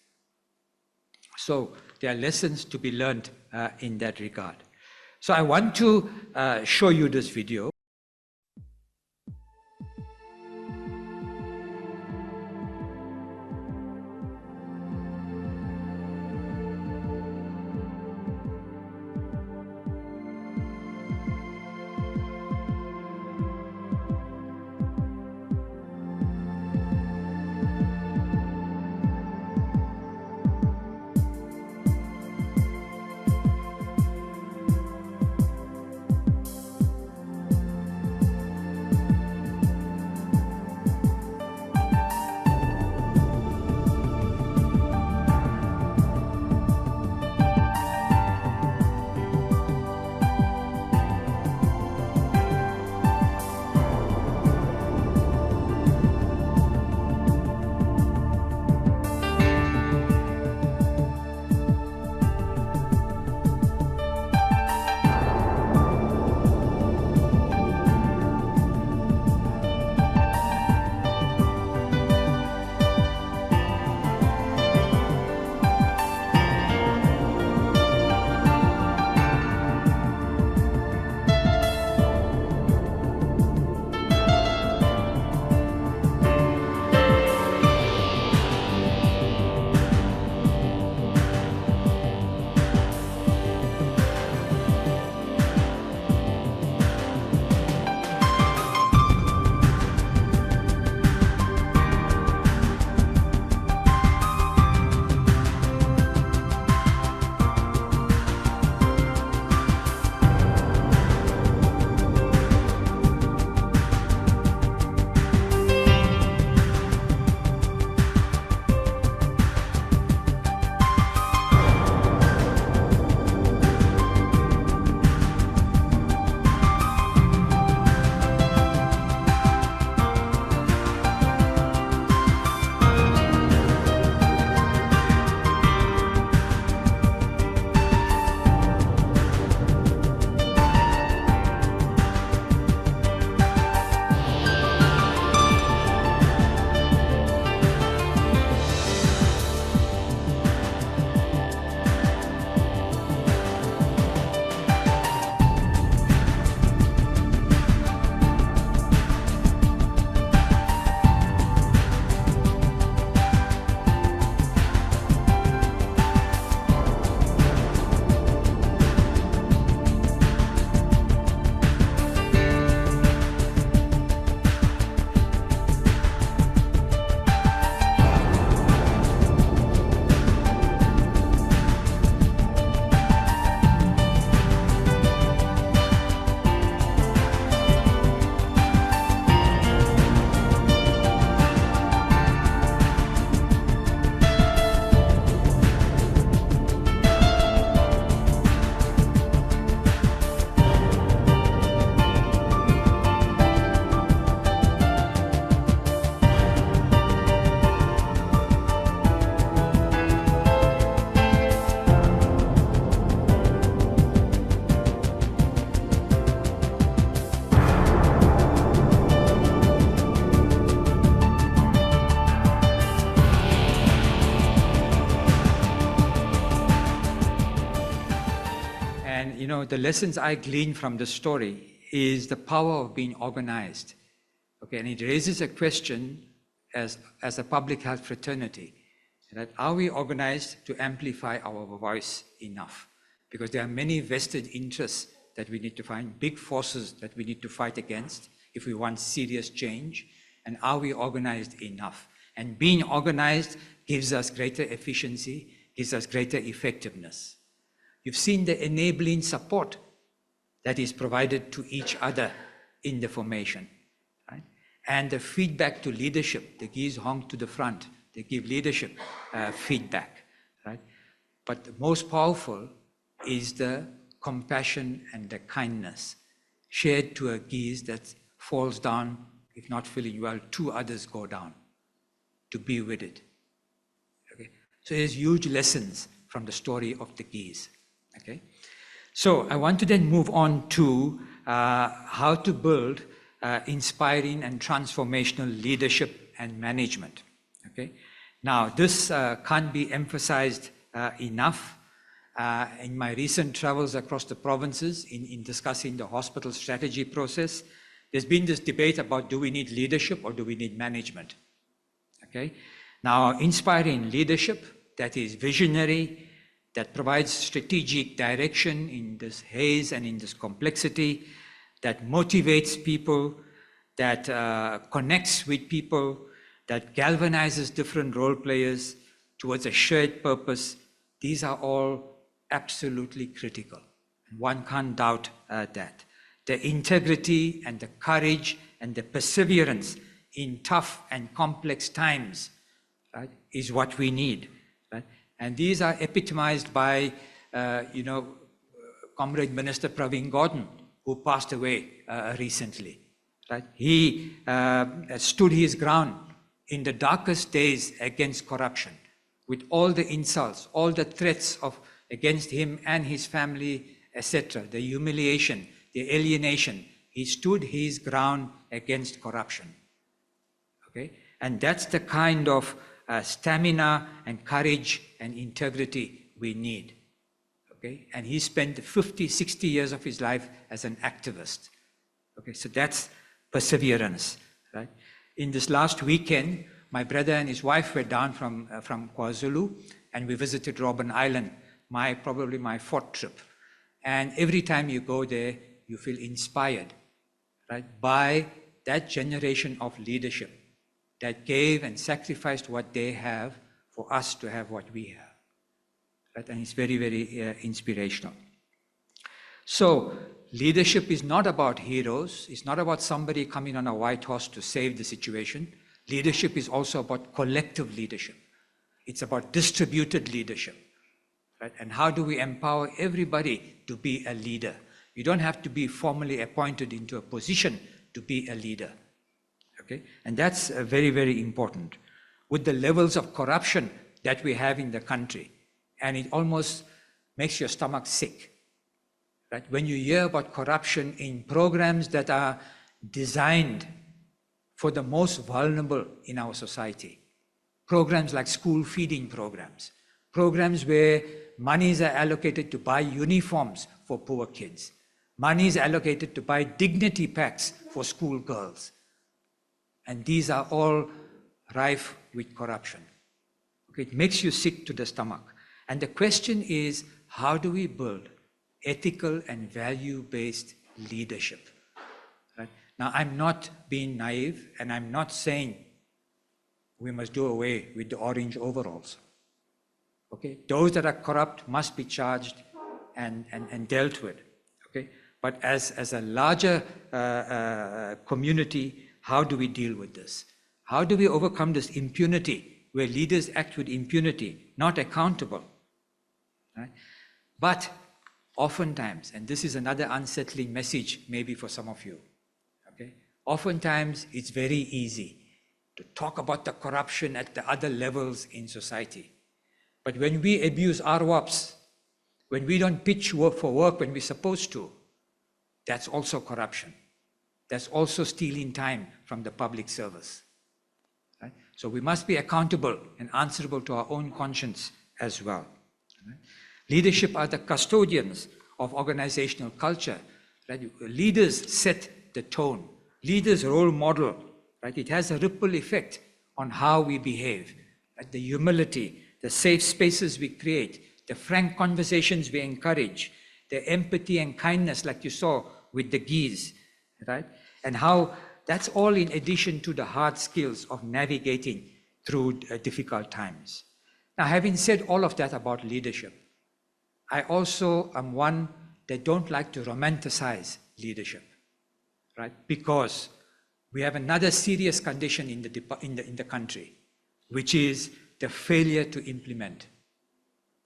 So there are lessons to be learned in that regard. So I want to show you this video. And, you know, the lessons I glean from the story is the power of being organized. Okay, and it raises a question as a public health fraternity, that are we organized to amplify our voice enough? Because there are many vested interests that we need to find, big forces that we need to fight against if we want serious change. And are we organized enough? And being organized gives us greater efficiency, gives us greater effectiveness. You've seen the enabling support that is provided to each other in the formation, right? And the feedback to leadership, the geese honk to the front, they give leadership feedback, right? But the most powerful is the compassion and the kindness shared to a geese that falls down, if not feeling well, 2 others go down to be with it. Okay? So there's huge lessons from the story of the geese. Okay? So I want to then move on to how to build inspiring and transformational leadership and management. Okay? Now, this can't be emphasized enough. In my recent travels across the provinces in discussing the hospital strategy process, there's been this debate about, do we need leadership or do we need management? Okay? Now, inspiring leadership that is visionary, that provides strategic direction in this haze and in this complexity, that motivates people, that connects with people, that galvanizes different role players towards a shared purpose. These are all absolutely critical. One can't doubt that. The integrity and the courage and the perseverance in tough and complex times, right, is what we need. Right? And these are epitomized by, Comrade Minister Praveen Gordhan, who passed away recently. Right? He stood his ground in the darkest days against corruption, with all the insults, all the threats against him and his family, etc., the humiliation, the alienation. He stood his ground against corruption. Okay? And that's the kind of stamina and courage and integrity we need. Okay? And he spent 50, 60 years of his life as an activist. Okay? So that's perseverance. Right? In this last weekend, my brother and his wife were down from KwaZulu, and we visited Robben Island, probably my 4th trip. And every time you go there, you feel inspired, right, by that generation of leadership that gave and sacrificed what they have for us to have what we have. Right? And it's very, very inspirational. So leadership is not about heroes. It's not about somebody coming on a white horse to save the situation. Leadership is also about collective leadership. It's about distributed leadership. Right? And how do we empower everybody to be a leader? You don't have to be formally appointed into a position to be a leader. Okay? And that's very, very important. With the levels of corruption that we have in the country, and it almost makes your stomach sick. Right? When you hear about corruption in programs that are designed for the most vulnerable in our society, programs like school feeding programs, programs where monies are allocated to buy uniforms for poor kids, money is allocated to buy dignity packs for school girls. And these are all rife with corruption. Okay, it makes you sick to the stomach. And the question is, how do we build ethical and value-based leadership? Right? Now, I'm not being naive, and I'm not saying we must do away with the orange overalls. Okay, those that are corrupt must be charged and dealt with. Okay, but as a larger community, how do we deal with this? How do we overcome this impunity where leaders act with impunity, not accountable? Right? But oftentimes, and this is another unsettling message maybe for some of you, okay? Oftentimes it's very easy to talk about the corruption at the other levels in society. But when we abuse RWAPs, when we don't pitch work for work when we're supposed to, that's also corruption. That's also stealing time from the public service. Right? So we must be accountable and answerable to our own conscience as well. Right? Leadership are the custodians of organizational culture, right? Leaders set the tone. Leaders role model, right? It has a ripple effect on how we behave. Right? The humility, the safe spaces we create, the frank conversations we encourage, the empathy and kindness like you saw with the geese, right? And how that's all in addition to the hard skills of navigating through difficult times. Now, having said all of that about leadership, I also am one that don't like to romanticize leadership, right? Because we have another serious condition in the country, which is the failure to implement.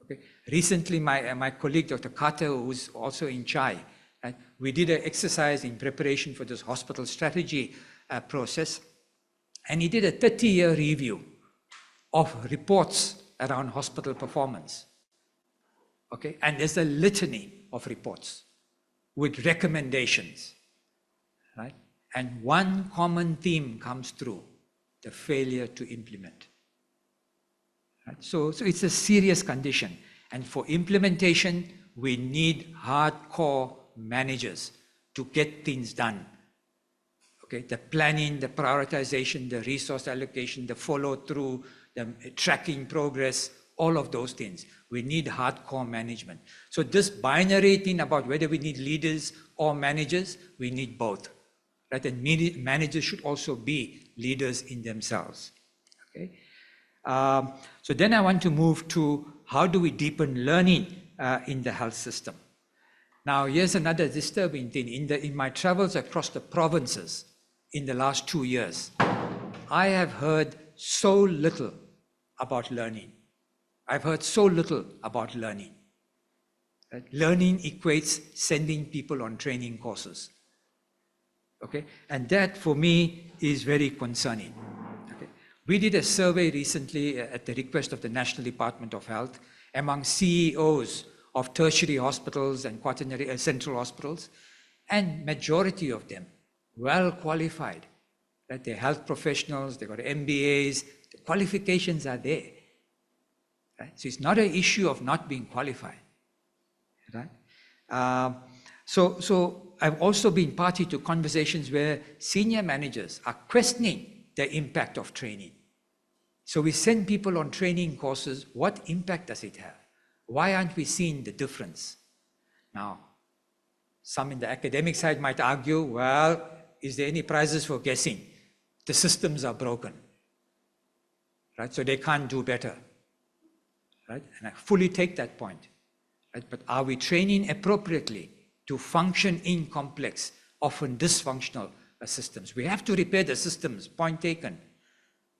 Okay. Recently, my colleague, Dr. Carter, who's also in CHAI, right, we did an exercise in preparation for this hospital strategy process, and he did a 30-year review of reports around hospital performance. Okay, and there's a litany of reports with recommendations, right? And one common theme comes through: the failure to implement. Right? So it's a serious condition. And for implementation, we need hardcore managers to get things done. Okay, the planning, the prioritization, the resource allocation, the follow through, the tracking progress, all of those things. We need hardcore management. So this binary thing about whether we need leaders or managers, we need both. Right? And managers should also be leaders in themselves. Okay. So then I want to move to how do we deepen learning in the health system. Now here's another disturbing thing. In my travels across the provinces in the last 2 years, I have heard so little about learning. I've heard so little about learning. Right? Learning equates sending people on training courses. Okay, and that for me is very concerning. Okay. We did a survey recently at the request of the National Department of Health among CEOs of tertiary hospitals and quaternary central hospitals, and majority of them well qualified. Right? They're health professionals, they've got MBAs, the qualifications are there. Right? So it's not an issue of not being qualified. Right? So I've also been party to conversations where senior managers are questioning the impact of training. So we send people on training courses. What impact does it have? Why aren't we seeing the difference? Now, some in the academic side might argue, well, is there any prizes for guessing? The systems are broken. Right? So they can't do better. Right? And I fully take that point. Right? But are we training appropriately to function in complex, often dysfunctional systems? We have to repair the systems, point taken.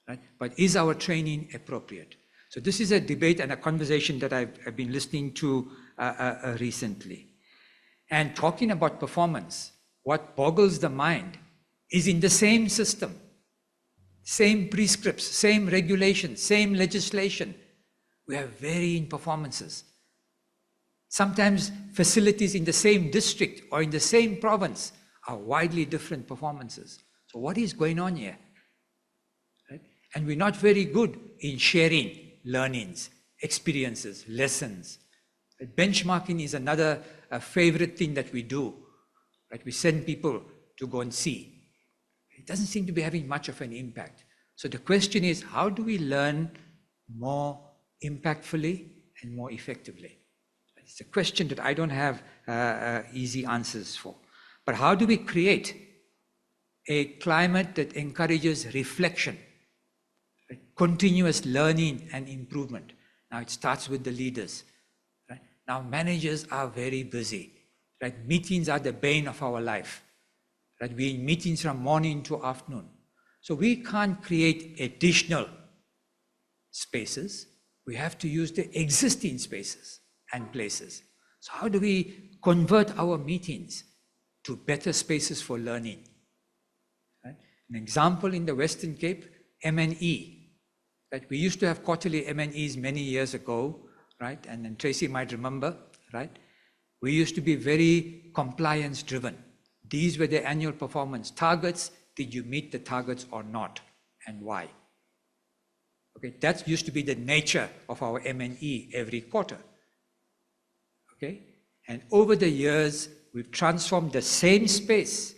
Right? But is our training appropriate? So this is a debate and a conversation that I've been listening to recently. And talking about performance, what boggles the mind is in the same system, same prescripts, same regulations, same legislation, we have varying performances. Sometimes facilities in the same district or in the same province are widely different performances. So what is going on here? Right? And we're not very good in sharing learnings, experiences, lessons. Benchmarking is another favorite thing that we do. Right? We send people to go and see. It doesn't seem to be having much of an impact. So the question is, how do we learn more impactfully and more effectively? It's a question that I don't have easy answers for. But how do we create a climate that encourages reflection, right? Continuous learning and improvement? Now it starts with the leaders. Right? Now managers are very busy. Right? Meetings are the bane of our life. Right? We're in meetings from morning to afternoon. So we can't create additional spaces. We have to use the existing spaces and places. So how do we convert our meetings to better spaces for learning? Right? An example in the Western Cape, M&E. Right? We used to have quarterly M&Es many years ago, right? And then Tracy might remember, right? We used to be very compliance driven. These were the annual performance targets. Did you meet the targets or not? And why? Okay, that used to be the nature of our M&E every quarter. Okay, And over the years, we've transformed the same space,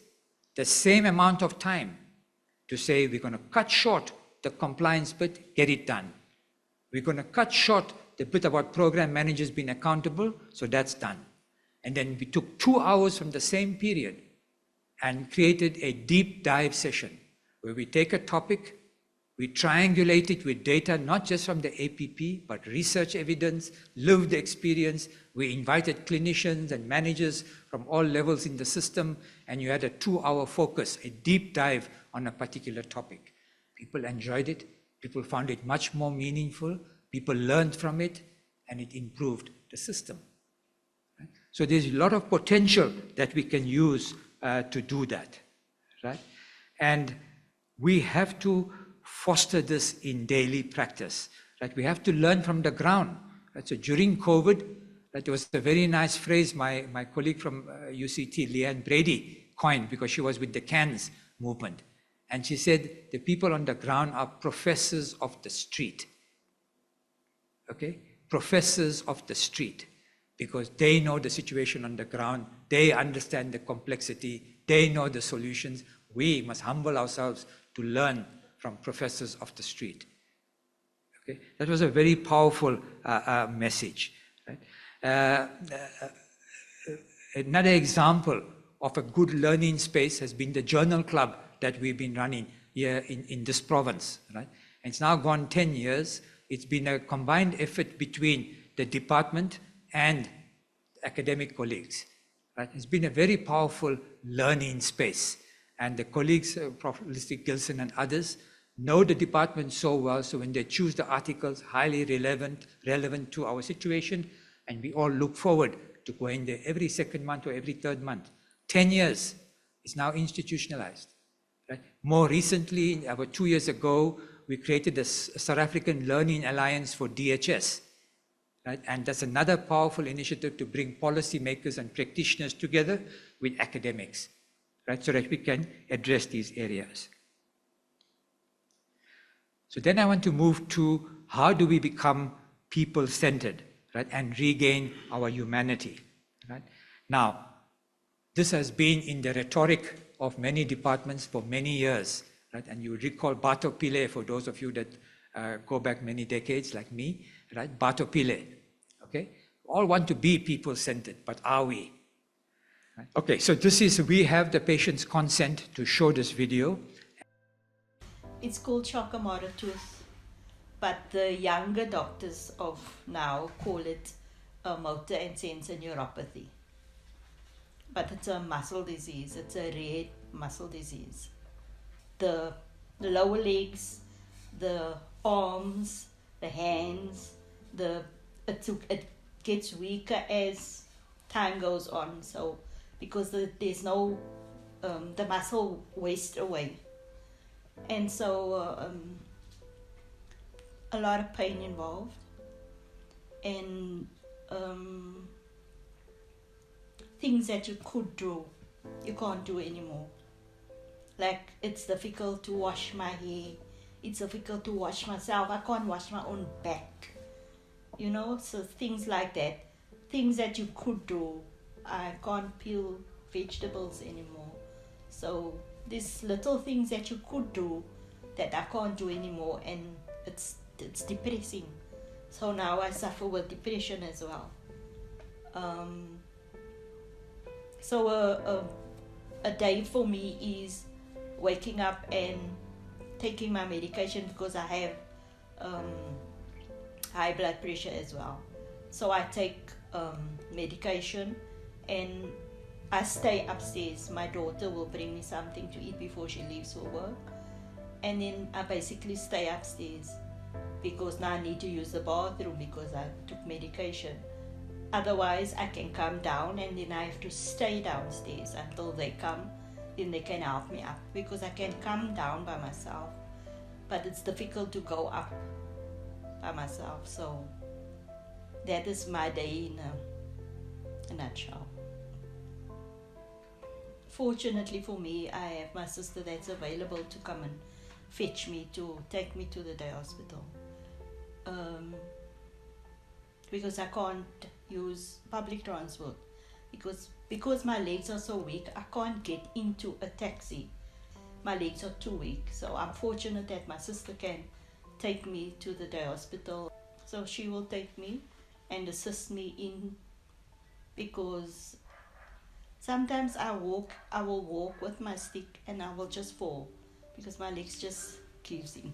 the same amount of time, to say we're going to cut short the compliance bit, get it done. We're going to cut short the bit about program managers being accountable, so that's done. And then we took 2 hours from the same period and created a deep dive session where we take a topic, we triangulate it with data, not just from the APP, but research evidence, lived experience. We invited clinicians and managers from all levels in the system, and you had a 2-hour focus, a deep dive on a particular topic. People enjoyed it. People found it much more meaningful. People learned from it, and it improved the system. Right? So there's a lot of potential that we can use to do that. Right? And we have to foster this in daily practice. Right? We have to learn from the ground. Right? So during COVID, there was a very nice phrase my colleague from UCT, Leanne Brady, coined because she was with the CANS movement. And she said, the people on the ground are professors of the street. Okay? Professors of the street. Because they know the situation on the ground, they understand the complexity, they know the solutions. We must humble ourselves to learn from professors of the street. Okay? That was a very powerful message. Right? Another example of a good learning space has been the journal club that we've been running here in this province. Right? And it's now gone 10 years. It's been a combined effort between the department and academic colleagues. Right? It's been a very powerful learning space. And the colleagues, Prof. Listic Gilson and others, know the department so well, so when they choose the articles, highly relevant to our situation, and we all look forward to going there every second month or every third month. 10 years, it's now institutionalized. Right? More recently, about 2 years ago, we created the South African Learning Alliance for DHS. Right? And that's another powerful initiative to bring policymakers and practitioners together with academics, right? So that we can address these areas. So then I want to move to how do we become people-centered, right? And regain our humanity, right? Now, this has been in the rhetoric of many departments for many years, right? And you recall Bato Pile, for those of you that go back many decades like me, right? Bato Pile, okay? All want to be people-centered, but are we? Right? Okay, so we have the patient's consent to show this video. It's called Charcot-Marie-Tooth, but the younger doctors of now call it motor and sensor neuropathy. But it's a muscle disease, it's a rare muscle disease. The lower legs, the arms, the hands, it gets weaker as time goes on. So because there's no, the muscle wastes away. And so a lot of pain involved, and things that you could do, you can't do anymore. Like, it's difficult to wash my hair, it's difficult to wash myself, I can't wash my own back, you know, so things like that. Things that you could do, I can't peel vegetables anymore. So these little things that you could do that I can't do anymore, and it's depressing. So now I suffer with depression as well. So a day for me is waking up and taking my medication, because I have high blood pressure as well. So I take medication and I stay upstairs. My daughter will bring me something to eat before she leaves for work, and then I basically stay upstairs because now I need to use the bathroom because I took medication. Otherwise I can come down, and then I have to stay downstairs until they come, then they can help me up, because I can come down by myself, but it's difficult to go up by myself. So that is my day in a nutshell. Fortunately for me, I have my sister that's available to come and fetch me, to take me to the day hospital. Because I can't use public transport. because my legs are so weak, I can't get into a taxi. My legs are too weak. So I'm fortunate that my sister can take me to the day hospital. So she will take me and assist me in, because sometimes I will walk with my stick and I will just fall because my legs just gives in.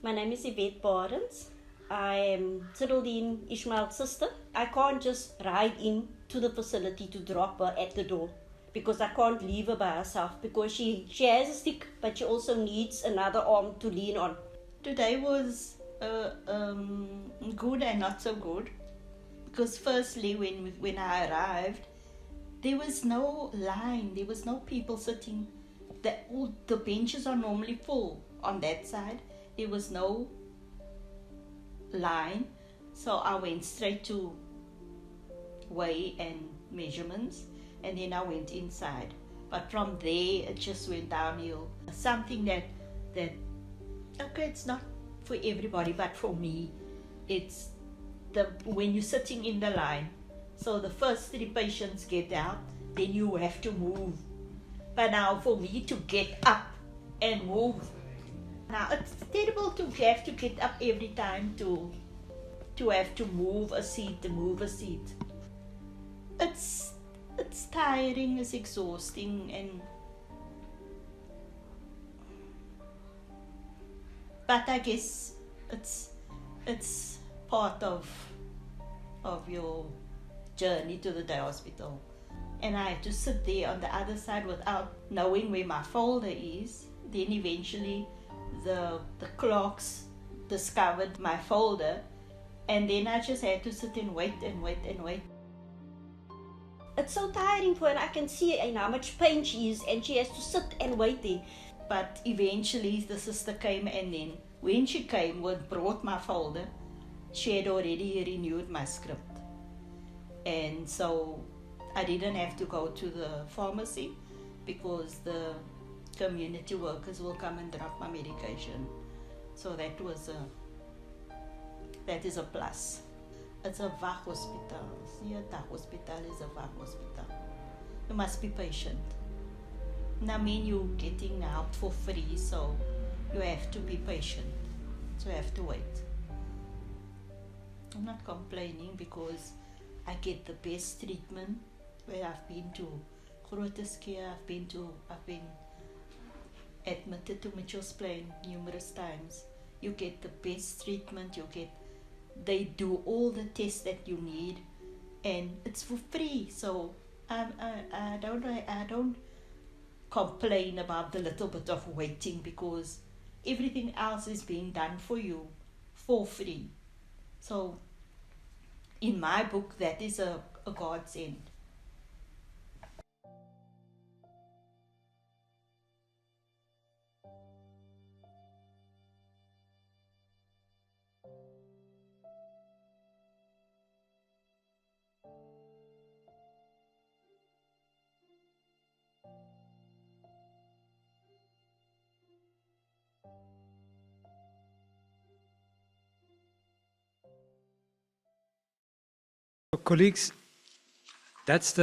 My name is Yvette Barnes. I am Cyrildine Ishmael's sister. I can't just ride in to the facility to drop her at the door because I can't leave her by herself, because she has a stick, but she also needs another arm to lean on. Today was good and not so good, because firstly when I arrived, there was no line, there was no people sitting. All the benches are normally full on that side. There was no line, so I went straight to weigh and measurements, and then I went inside. But from there it just went downhill. Something that okay, it's not for everybody, but for me, it's when you're sitting in the line. So the first 3 patients get out, then you have to move. But now for me to get up and move, now it's terrible to have to get up every time to have to move a seat. It's tiring, it's exhausting, but I guess it's part of your journey to the day hospital. And I had to sit there on the other side without knowing where my folder is. Then eventually the clerks discovered my folder, and then I just had to sit and wait. It's so tiring for her, and I can see in how much pain she is, and she has to sit and wait there. But eventually the sister came, and then when she came brought my folder, she had already renewed my script. And so I didn't have to go to the pharmacy, because the community workers will come and drop my medication. So that is a plus. It's a VAG hospital. See, a DAG hospital is a VAG hospital. You must be patient. I mean, you're getting help for free, so you have to be patient. So you have to wait. I'm not complaining, because I get the best treatment. Where I've been to Grootes Care, I've been admitted to Mitchell's Plain numerous times. You get the best treatment. They do all the tests that you need, and it's for free. So I don't complain about the little bit of waiting, because everything else is being done for you for free. So in my book, that is a godsend. Colleagues, it's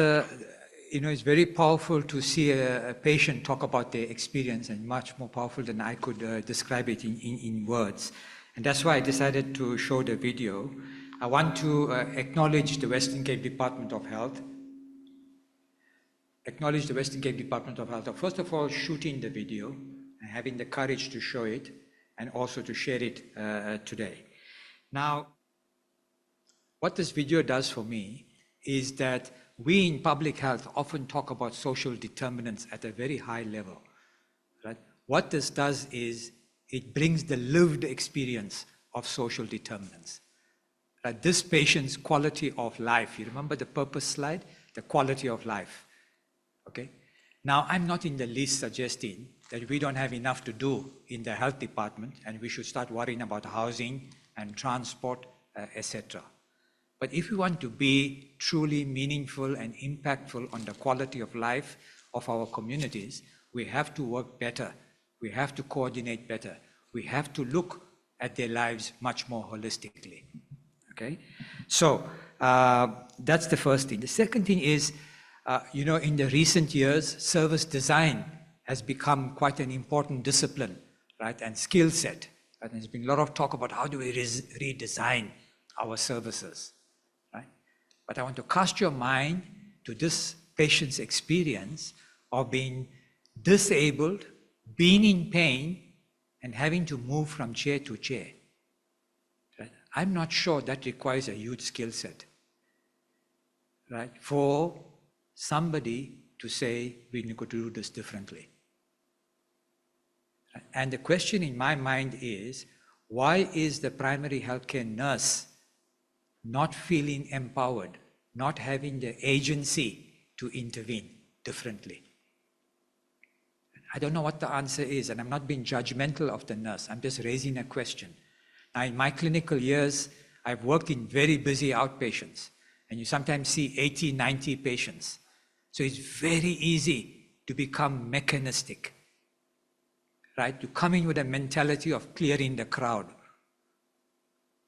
very powerful to see a patient talk about their experience, and much more powerful than I could describe it in words. And that's why I decided to show the video. I want to acknowledge the Western Cape Department of Health. First of all, shooting the video and having the courage to show it, and also to share it today. Now, what this video does for me is that we in public health often talk about social determinants at a very high level. Right? What this does is it brings the lived experience of social determinants. Right? This patient's quality of life, you remember the purpose slide? The quality of life. Okay? Now, I'm not in the least suggesting that we don't have enough to do in the health department, and we should start worrying about housing and transport, etc. But if we want to be truly meaningful and impactful on the quality of life of our communities, we have to work better. We have to coordinate better. We have to look at their lives much more holistically. Okay? okay? So that's the first thing. The second thing is, in the recent years, service design has become quite an important discipline, right, and skill set. And there's been a lot of talk about how do we redesign our services, right? But I want to cast your mind to this patient's experience of being disabled, being in pain, and having to move from chair to chair. Right? I'm not sure that requires a huge skill set, right, for somebody to say, we need to do this differently. And the question in my mind is, why is the primary healthcare nurse not feeling empowered, not having the agency to intervene differently? I don't know what the answer is, and I'm not being judgmental of the nurse. I'm just raising a question. Now, in my clinical years, I've worked in very busy outpatients, and you sometimes see 80, 90 patients. So it's very easy to become mechanistic, right? To come in with a mentality of clearing the crowd.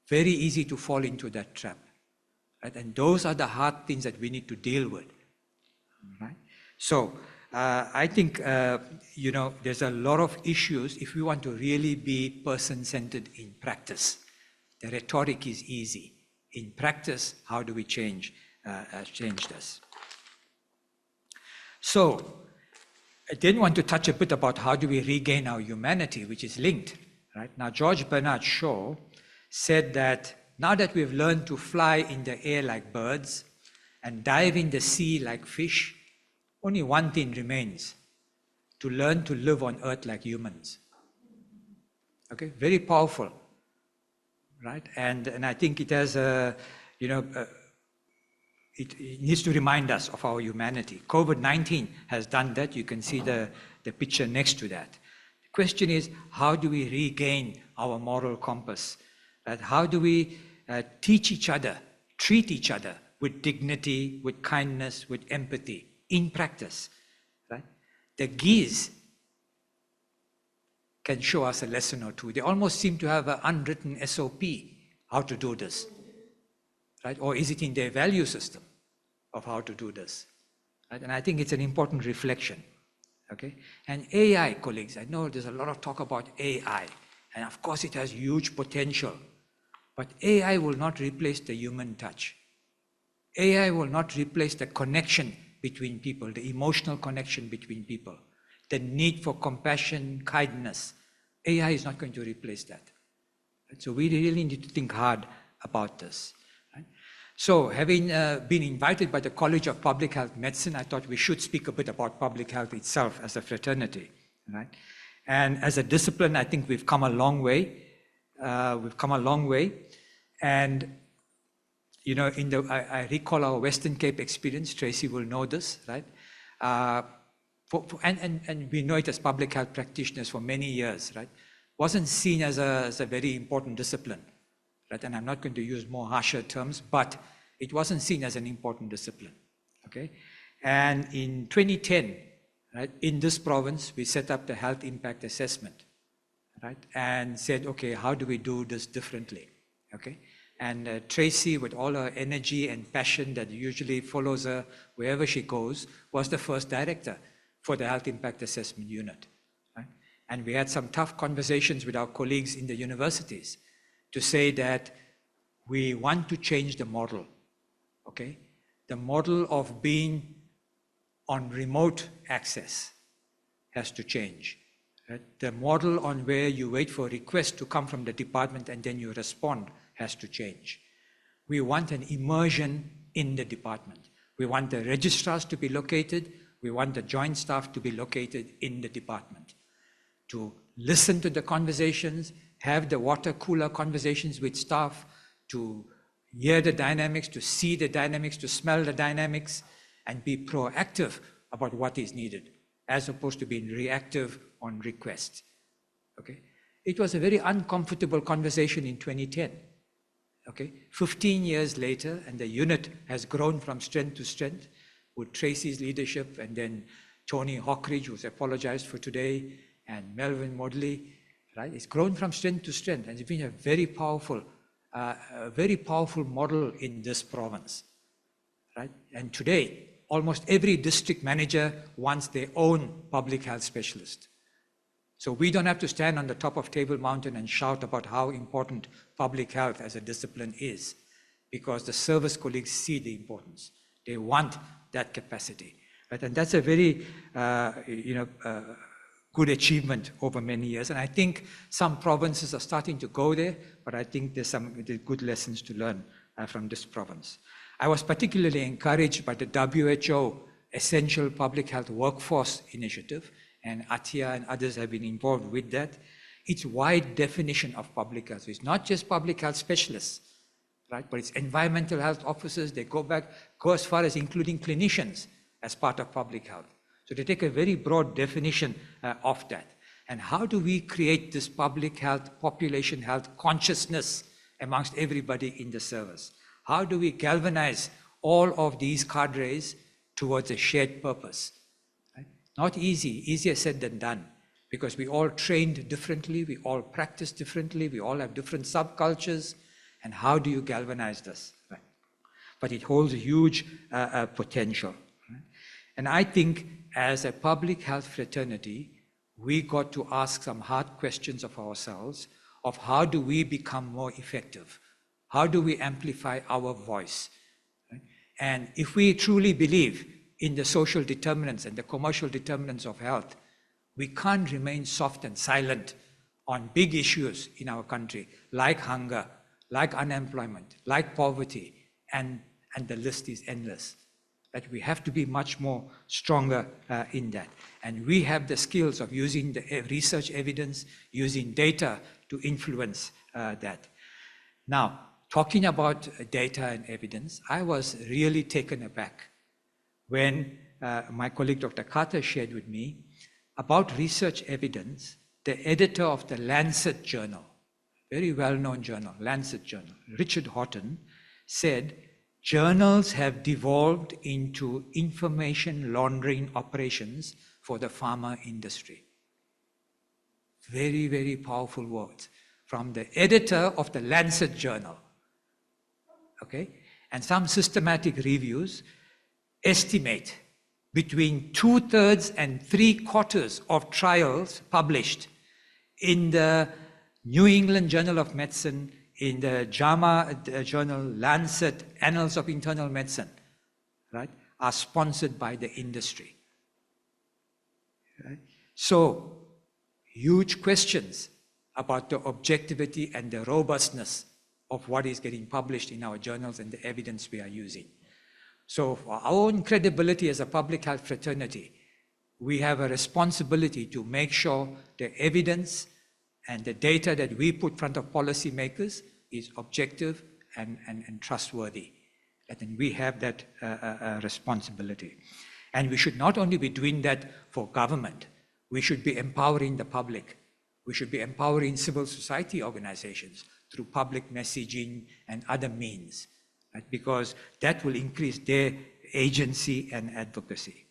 Very easy to fall into that trap, right? And those are the hard things that we need to deal with, right? So I think, there's a lot of issues if we want to really be person-centered in practice. The rhetoric is easy. In practice, how do we change this? So I then want to touch a bit about how do we regain our humanity, which is linked, right? Now, George Bernard Shaw said that now that we've learned to fly in the air like birds and dive in the sea like fish, only one thing remains: to learn to live on earth like humans. Okay, very powerful, right? And I think it has it needs to remind us of our humanity. COVID-19 has done that. You can see the picture next to that. The question is, how do we regain our moral compass? Right? How do we teach each other, treat each other with dignity, with kindness, with empathy in practice? Right? The geese can show us a lesson or two. They almost seem to have an unwritten SOP how to do this. Right? Or is it in their value system of how to do this? Right? And I think it's an important reflection. Okay? And AI, colleagues, I know there's a lot of talk about AI, and of course it has huge potential, but AI will not replace the human touch. AI will not replace the connection between people, the emotional connection between people, the need for compassion, kindness. AI is not going to replace that. Right? So we really need to think hard about this. So, having been invited by the College of Public Health Medicine, I thought we should speak a bit about public health itself as a fraternity, right? And as a discipline, I think we've come a long way. And, I recall our Western Cape experience. Tracy will know this, right? And we know it as public health practitioners for many years, right? Wasn't seen as a very important discipline. Right? And I'm not going to use more harsher terms, but it wasn't seen as an important discipline. Okay? And in 2010, right, in this province, we set up the health impact assessment, right? And said, okay, how do we do this differently? Okay? And Tracy, with all her energy and passion that usually follows her wherever she goes, was the first director for the health impact assessment unit. Right? And we had some tough conversations with our colleagues in the universities to say that we want to change the model, okay? The model of being on remote access has to change. Right? The model on where you wait for a request to come from the department and then you respond has to change. We want an immersion in the department. We want the registrars to be located. We want the joint staff to be located in the department, to listen to the conversations, have the water cooler conversations with staff, to hear the dynamics, to see the dynamics, to smell the dynamics, and be proactive about what is needed, as opposed to being reactive on requests. Okay? It was a very uncomfortable conversation in 2010. Okay? 15 years later, and the unit has grown from strength to strength with Tracy's leadership, and then Tony Hockridge, who's apologized for today, and Melvin Modley. Right? It's grown from strength to strength, and it's been a very powerful a very powerful model in this province, right? And today, almost every district manager wants their own public health specialist. So we don't have to stand on the top of Table Mountain and shout about how important public health as a discipline is, because the service colleagues see the importance. They want that capacity, right? And that's a very, good achievement over many years. And I think some provinces are starting to go there, but I think there's some good lessons to learn from this province. I was particularly encouraged by the WHO Essential Public Health Workforce Initiative, and Atia and others have been involved with that. Its wide definition of public health. It's not just public health specialists, right? But it's environmental health officers. They go as far as including clinicians as part of public health. So they take a very broad definition of that. And how do we create this public health, population health consciousness amongst everybody in the service? How do we galvanize all of these cadres towards a shared purpose? Right? Not easy, easier said than done, because we all trained differently, we all practice differently, we all have different subcultures, and how do you galvanize this? Right? But it holds a huge potential. Right? And I think as a public health fraternity, we got to ask some hard questions of ourselves of how do we become more effective? How do we amplify our voice? Right? And if we truly believe in the social determinants and the commercial determinants of health, we can't remain soft and silent on big issues in our country, like hunger, like unemployment, like poverty, and the list is endless. That we have to be much more stronger in that. And we have the skills of using the research evidence, using data to influence that. Now, talking about data and evidence, I was really taken aback when my colleague Dr. Carter shared with me about research evidence. The editor of the Lancet journal, very well-known journal, Lancet journal, Richard Horton, said, journals have devolved into information laundering operations for the pharma industry. Very, very powerful words from the editor of the Lancet journal. Okay? And some systematic reviews estimate between 2/3 and 3/4 of trials published in the New England Journal of Medicine, in the JAMA journal, Lancet, Annals of Internal Medicine, right, are sponsored by the industry. Right? So, huge questions about the objectivity and the robustness of what is getting published in our journals and the evidence we are using. So, for our own credibility as a public health fraternity, we have a responsibility to make sure the evidence and the data that we put in front of policymakers is objective and trustworthy. And then we have that responsibility. And we should not only be doing that for government, we should be empowering the public. We should be empowering civil society organizations through public messaging and other means, right? Because that will increase their agency and advocacy.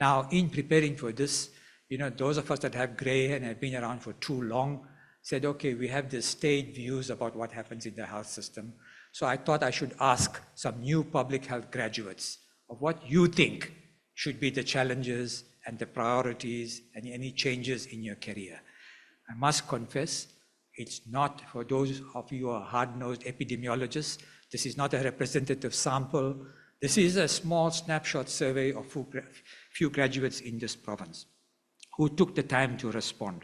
Now, in preparing for this, those of us that have gray hair and have been around for too long said, okay, we have these staid views about what happens in the health system. So I thought I should ask some new public health graduates of what you think should be the challenges and the priorities and any changes in your career. I must confess, it's not, for those of you who are hard-nosed epidemiologists, this is not a representative sample. This is a small snapshot survey of few graduates in this province who took the time to respond.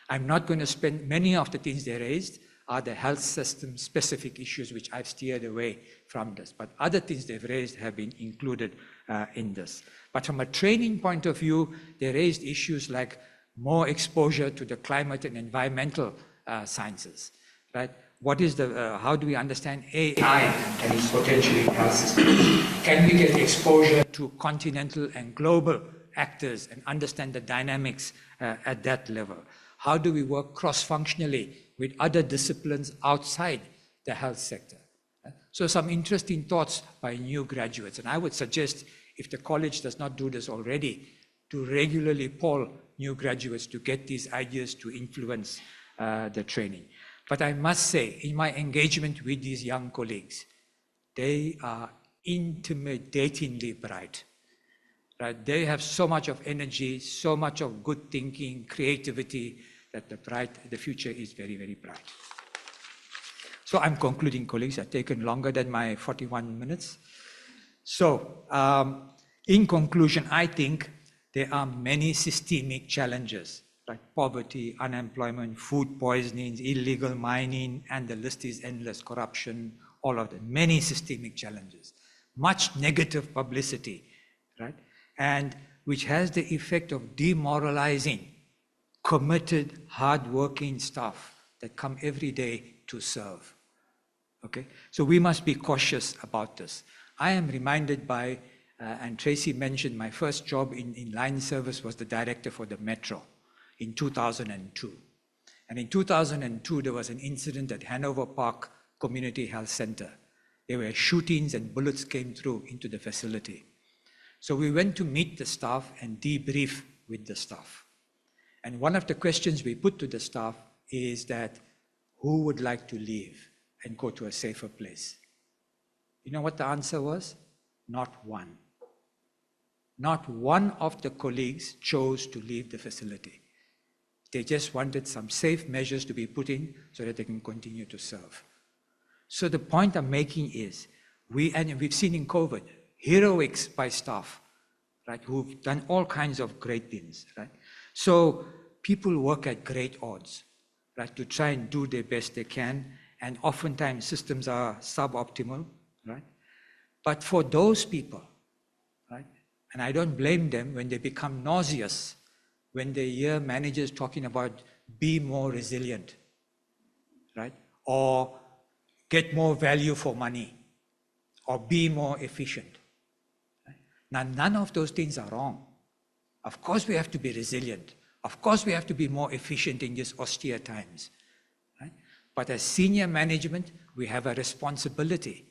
I'm not going to spend, many of the things they raised are the health system specific issues which I've steered away from this, but other things they've raised have been included in this. But from a training point of view, they raised issues like more exposure to the climate and environmental sciences, right? What is the, how do we understand AI and its potential in health systems? Can we get exposure to continental and global actors and understand the dynamics at that level? How do we work cross-functionally with other disciplines outside the health sector? So some interesting thoughts by new graduates. And I would suggest, if the college does not do this already, to regularly poll new graduates to get these ideas to influence the training. But I must say, in my engagement with these young colleagues, they are intimidatingly bright. Right? They have so much of energy, so much of good thinking, creativity, that the future is very, very bright. So I'm concluding, colleagues. I've taken longer than my 41 minutes. So in conclusion, I think there are many systemic challenges, like poverty, unemployment, food poisonings, illegal mining, and the list is endless, corruption, all of them, many systemic challenges, much negative publicity, right? And which has the effect of demoralizing committed, hard-working staff that come every day to serve. Okay, so we must be cautious about this. I am reminded by, and Tracy mentioned, my first job in line service was the director for the Metro in 2002. And in 2002, there was an incident at Hanover Park Community Health Centre. There were shootings and bullets came through into the facility. So we went to meet the staff and debrief with the staff. And one of the questions we put to the staff is that, who would like to leave and go to a safer place? You know what the answer was? Not one. Not one of the colleagues chose to leave the facility. They just wanted some safe measures to be put in so that they can continue to serve. So the point I'm making is, we've seen in COVID, heroics by staff, right, who've done all kinds of great things, right? So people work at great odds, right, to try and do their best they can, and oftentimes systems are suboptimal, right? But for those people, right, and I don't blame them when they become nauseous, when they hear managers talking about be more resilient, right, or get more value for money, or be more efficient. Right? Now, none of those things are wrong. Of course, we have to be resilient. Of course, we have to be more efficient in these austere times. Right? But as senior management, we have a responsibility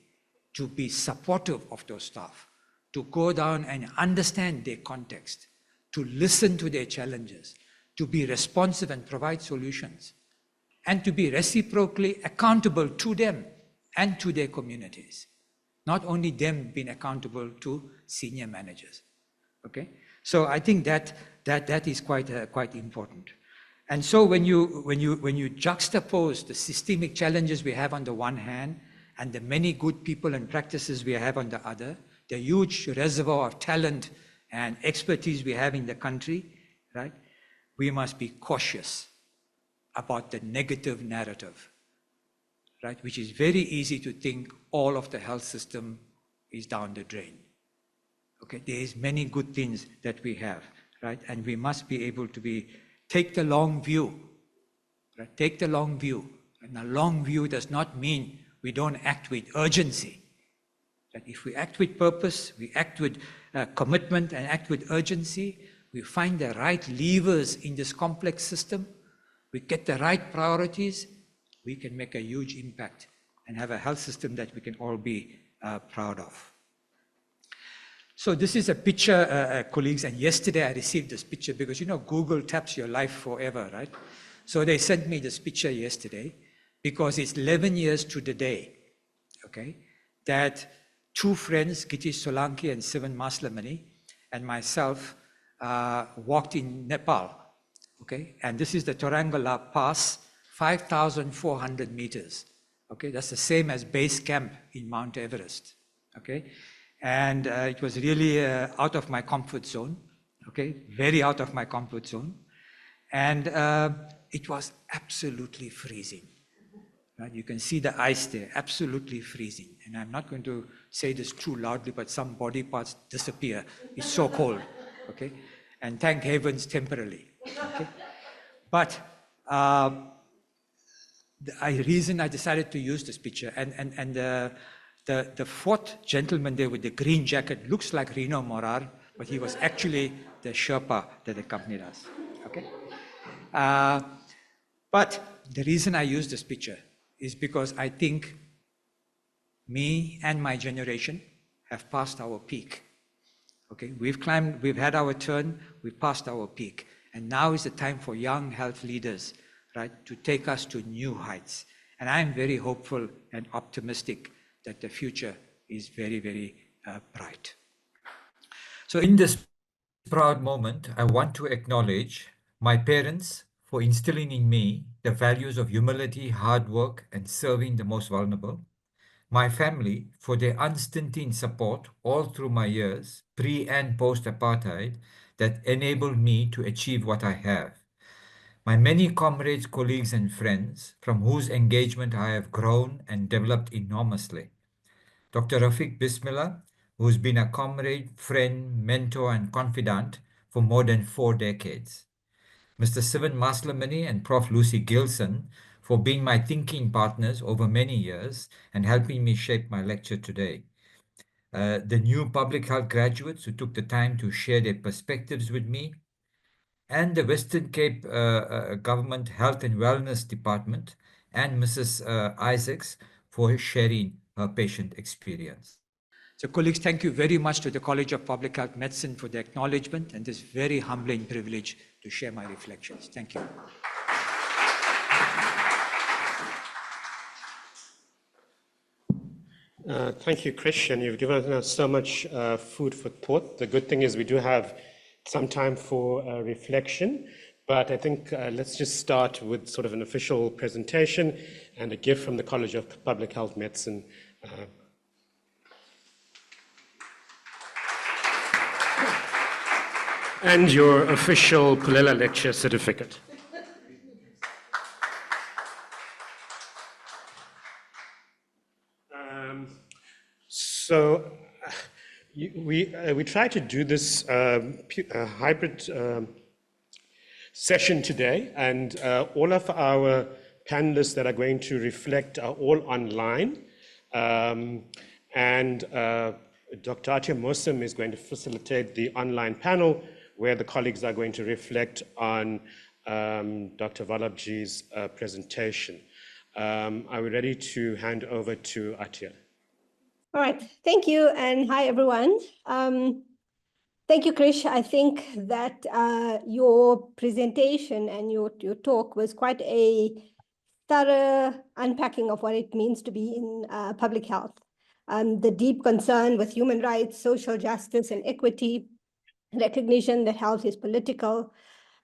to be supportive of those staff, to go down and understand their context, to listen to their challenges, to be responsive and provide solutions, and to be reciprocally accountable to them and to their communities. Not only them being accountable to senior managers. Okay, so I think that is quite important. And so when you juxtapose the systemic challenges we have on the one hand and the many good people and practices we have on the other, the huge reservoir of talent and expertise we have in the country, right? We must be cautious about the negative narrative, right? Which is very easy to think all of the health system is down the drain. Okay, there is many good things that we have, right? And we must be able to take the long view, right? Take the long view. And a long view does not mean we don't act with urgency. That if we act with purpose, we act with commitment and act with urgency, we find the right levers in this complex system, we get the right priorities, we can make a huge impact and have a health system that we can all be proud of. So this is a picture, colleagues, and yesterday I received this picture because, you know, Google taps your life forever, right? So they sent me this picture yesterday because it's 11 years to the day, okay, that two friends, Gitish Solanki and Sivan Maslamani, and myself walked in Nepal, okay? And this is the Torangala Pass, 5,400 meters, okay? That's the same as base camp in Mount Everest, okay? And it was really out of my comfort zone, okay? Very out of my comfort zone. And it was absolutely freezing. Right? You can see the ice there, absolutely freezing. And I'm not going to say this too loudly, but some body parts disappear. It's so cold, okay? And thank heavens, temporarily, okay? But the reason I decided to use this picture, and the fourth gentleman there with the green jacket looks like Rino Morar, but he was actually the Sherpa that accompanied us, okay? But the reason I use this picture is because I think me and my generation have passed our peak, okay? We've had our turn, we've passed our peak, and now is the time for young health leaders, right, to take us to new heights. And I'm very hopeful and optimistic that the future is very, very bright. So in this proud moment, I want to acknowledge my parents for instilling in me the values of humility, hard work, and serving the most vulnerable. My family for their unstinting support all through my years, pre and post-apartheid, that enabled me to achieve what I have. My many comrades, colleagues, and friends, from whose engagement I have grown and developed enormously. Dr. Rafiq Bismillah, who's been a comrade, friend, mentor, and confidant for more than 4 decades. Mr. Sivan Maslamani and Prof. Lucy Gilson for being my thinking partners over many years and helping me shape my lecture today. The new public health graduates who took the time to share their perspectives with me, and the Western Cape Government Health and Wellness Department, and Mrs. Isaacs for sharing her patient experience. So colleagues, thank you very much to the College of Public Health Medicine for the acknowledgement and this very humbling privilege to share my reflections. Thank you. Thank you, Krish, and you've given us so much food for thought. The good thing is we do have some time for reflection, but I think let's just start with sort of an official presentation and a gift from the College of Public Health Medicine. And your official Pholela Lecture certificate. So we try to do this hybrid session today, and all of our panelists that are going to reflect are all online. And Dr. Atia Mosam is going to facilitate the online panel where the colleagues are going to reflect on Dr. Vallabjhee's presentation. Are we ready to hand over to Atia? All right, thank you, and hi everyone. Thank you, Krish. I think that your presentation and your talk was quite a thorough unpacking of what it means to be in public health. The deep concern with human rights, social justice, and equity, recognition that health is political,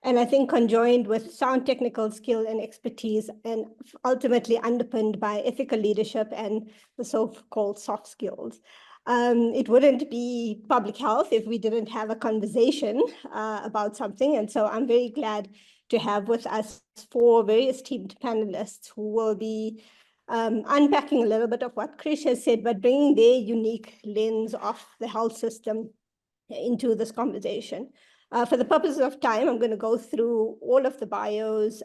and I think conjoined with sound technical skill and expertise, and ultimately underpinned by ethical leadership and the so-called soft skills. It wouldn't be public health if we didn't have a conversation about something. And so I'm very glad to have with us 4 very esteemed panelists who will be unpacking a little bit of what Krish has said, but bringing their unique lens of the health system into this conversation. For the purposes of time, I'm going to go through all of the bios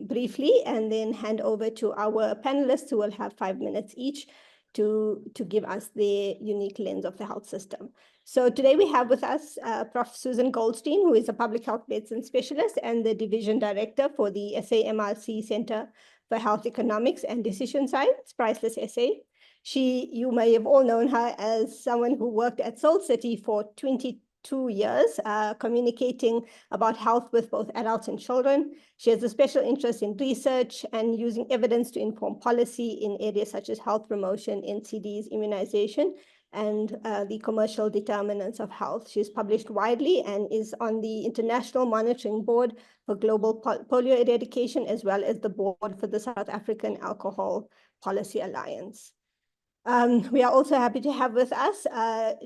briefly and then hand over to our panelists who will have 5 minutes each to give us their unique lens of the health system. So today we have with us Prof. Susan Goldstein, who is a public health medicine specialist and the division director for the SAMRC Center for Health Economics and Decision Science, Priceless SA. You may have all known her as someone who worked at Soul City for 22 years, communicating about health with both adults and children. She has a special interest in research and using evidence to inform policy in areas such as health promotion, NCDs, immunization, and the commercial determinants of health. She's published widely and is on the International Monitoring Board for Global Polio Eradication, as well as the board for the South African Alcohol Policy Alliance. We are also happy to have with us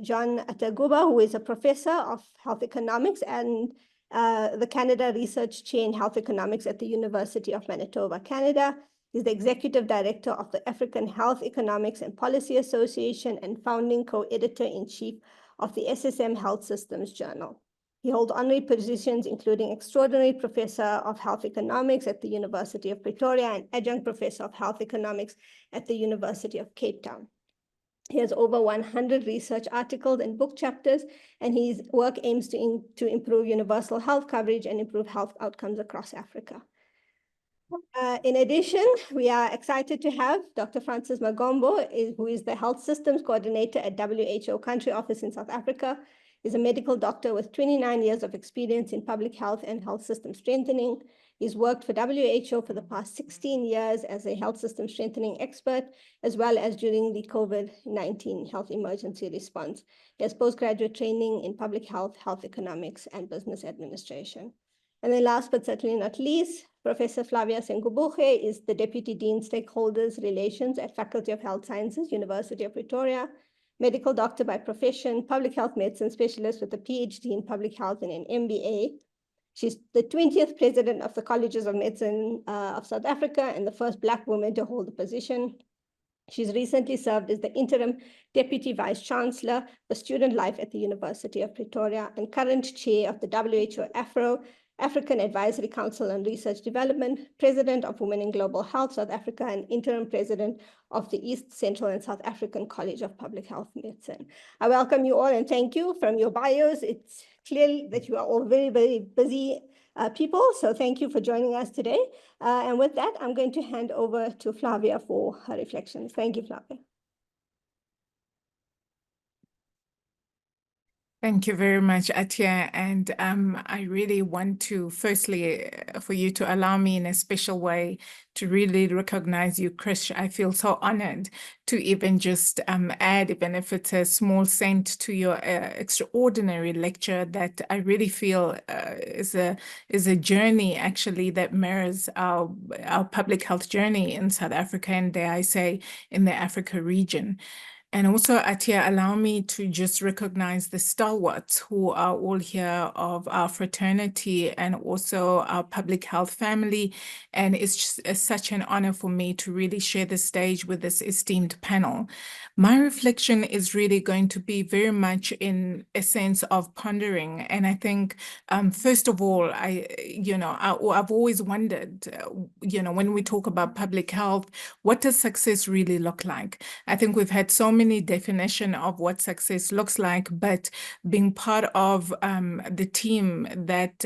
John Ataguba, who is a professor of health economics and the Canada Research Chain Health Economics at the University of Manitoba, Canada. He's the executive director of the African Health Economics and Policy Association and founding co-editor-in-chief of the SSM Health Systems Journal. He holds honorary positions, including extraordinary professor of health economics at the University of Pretoria and adjunct professor of health economics at the University of Cape Town. He has over 100 research articles and book chapters, and his work aims to improve universal health coverage and improve health outcomes across Africa. In addition, we are excited to have Dr. Francis Magombo, who is the Health Systems Coordinator at WHO Country Office in South Africa. He's a medical doctor with 29 years of experience in public health and health system strengthening. He's worked for WHO for the past 16 years as a health system strengthening expert, as well as during the COVID-19 health emergency response. He has postgraduate training in public health, health economics, and business administration. And then last but certainly not least, Professor Flavia Sengubuche is the Deputy Dean Stakeholders Relations at Faculty of Health Sciences, University of Pretoria, medical doctor by profession, public health medicine specialist with a PhD in public health and an MBA. She's the 20th president of the Colleges of Medicine of South Africa and the first Black woman to hold the position. She's recently served as the interim deputy vice chancellor for student life at the University of Pretoria and current chair of the WHO African Advisory Council on Research Development, president of Women in Global Health South Africa, and interim president of the East Central and South African College of Public Health Medicine. I welcome you all and thank you. From your bios, it's clear that you are all very, very busy people. So thank you for joining us today. And with that, I'm going to hand over to Flavia for her reflections. Thank you, Flavia. Thank you very much, Atya. And I really want to, firstly, for you to allow me in a special way to really recognize you, Krish. I feel so honored to even just add, even if it's a small cent to your extraordinary lecture that I really feel is a journey actually that mirrors our public health journey in South Africa and, dare I say, in the Africa region. And also, Atya, allow me to just recognize the stalwarts who are all here of our fraternity and also our public health family. And it's just such an honor for me to really share the stage with this esteemed panel. My reflection is really going to be very much in a sense of pondering. And I think, first of all, I've always wondered, when we talk about public health, what does success really look like? I think we've had so many definition of what success looks like, but being part of the team that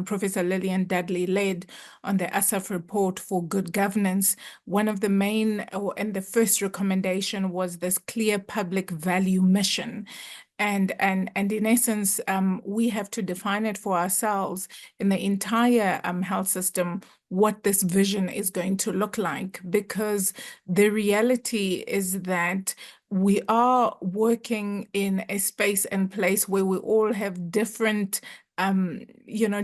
Professor Lillian Dudley led on the ASAF report for good governance, one of the main and the first recommendation was this clear public value mission. And in essence, we have to define it for ourselves in the entire health system, what this vision is going to look like, because the reality is that we are working in a space and place where we all have different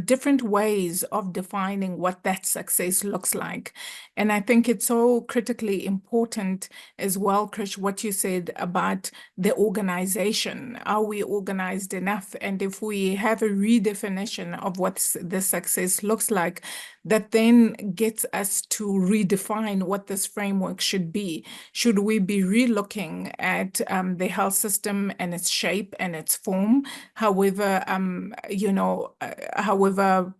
different ways of defining what that success looks like. And I think it's so critically important as well, Krish, what you said about the organization. Are we organized enough? And if we have a redefinition of what the success looks like, that then gets us to redefine what this framework should be. Should we be relooking at the health system and its shape and its form? However, however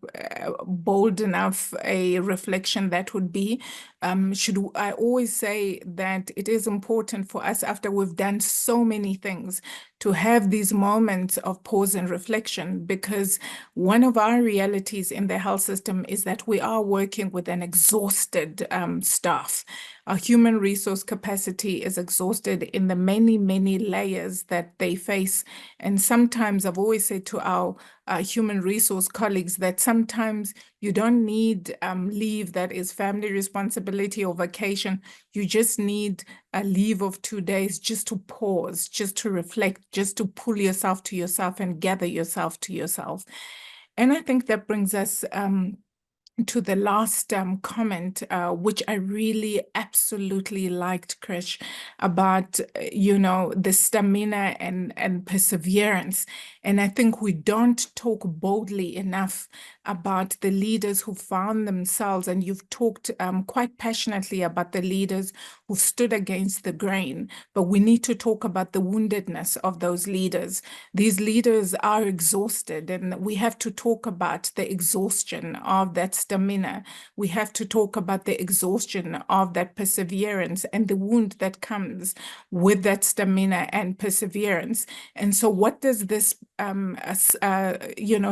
bold enough a reflection that would be, I always say that it is important for us, after we've done so many things, to have these moments of pause and reflection, because one of our realities in the health system is that we are working with an exhausted staff. Our human resource capacity is exhausted in the many, many layers that they face. And sometimes I've always said to our human resource colleagues that sometimes you don't need leave that is family responsibility or vacation. You just need a leave of 2 days just to pause, just to reflect, just to pull yourself to yourself and gather yourself to yourself. And I think that brings us to the last comment, which I really absolutely liked, Krish, about, the stamina and perseverance. And I think we don't talk boldly enough about the leaders who found themselves, and you've talked quite passionately about the leaders who stood against the grain, but we need to talk about the woundedness of those leaders. These leaders are exhausted, and we have to talk about the exhaustion of that stamina. We have to talk about the exhaustion of that perseverance and the wound that comes with that stamina and perseverance. And so what does this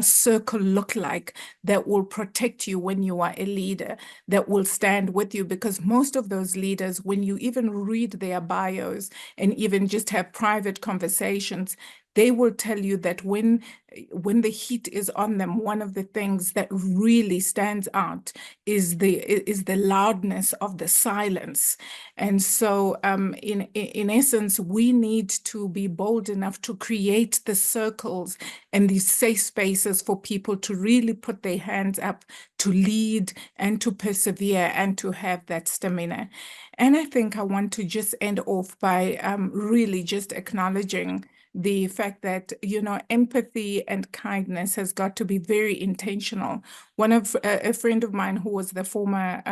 circle look like that will protect you when you are a leader, that will stand with you? Because most of those leaders, when you even read their bios and even just have private conversations, they will tell you that when the heat is on them, one of the things that really stands out is the loudness of the silence. And so in essence, we need to be bold enough to create the circles and these safe spaces for people to really put their hands up, to lead and to persevere and to have that stamina. And I think I want to just end off by really just acknowledging the fact that, empathy and kindness has got to be very intentional. A friend of mine who was the former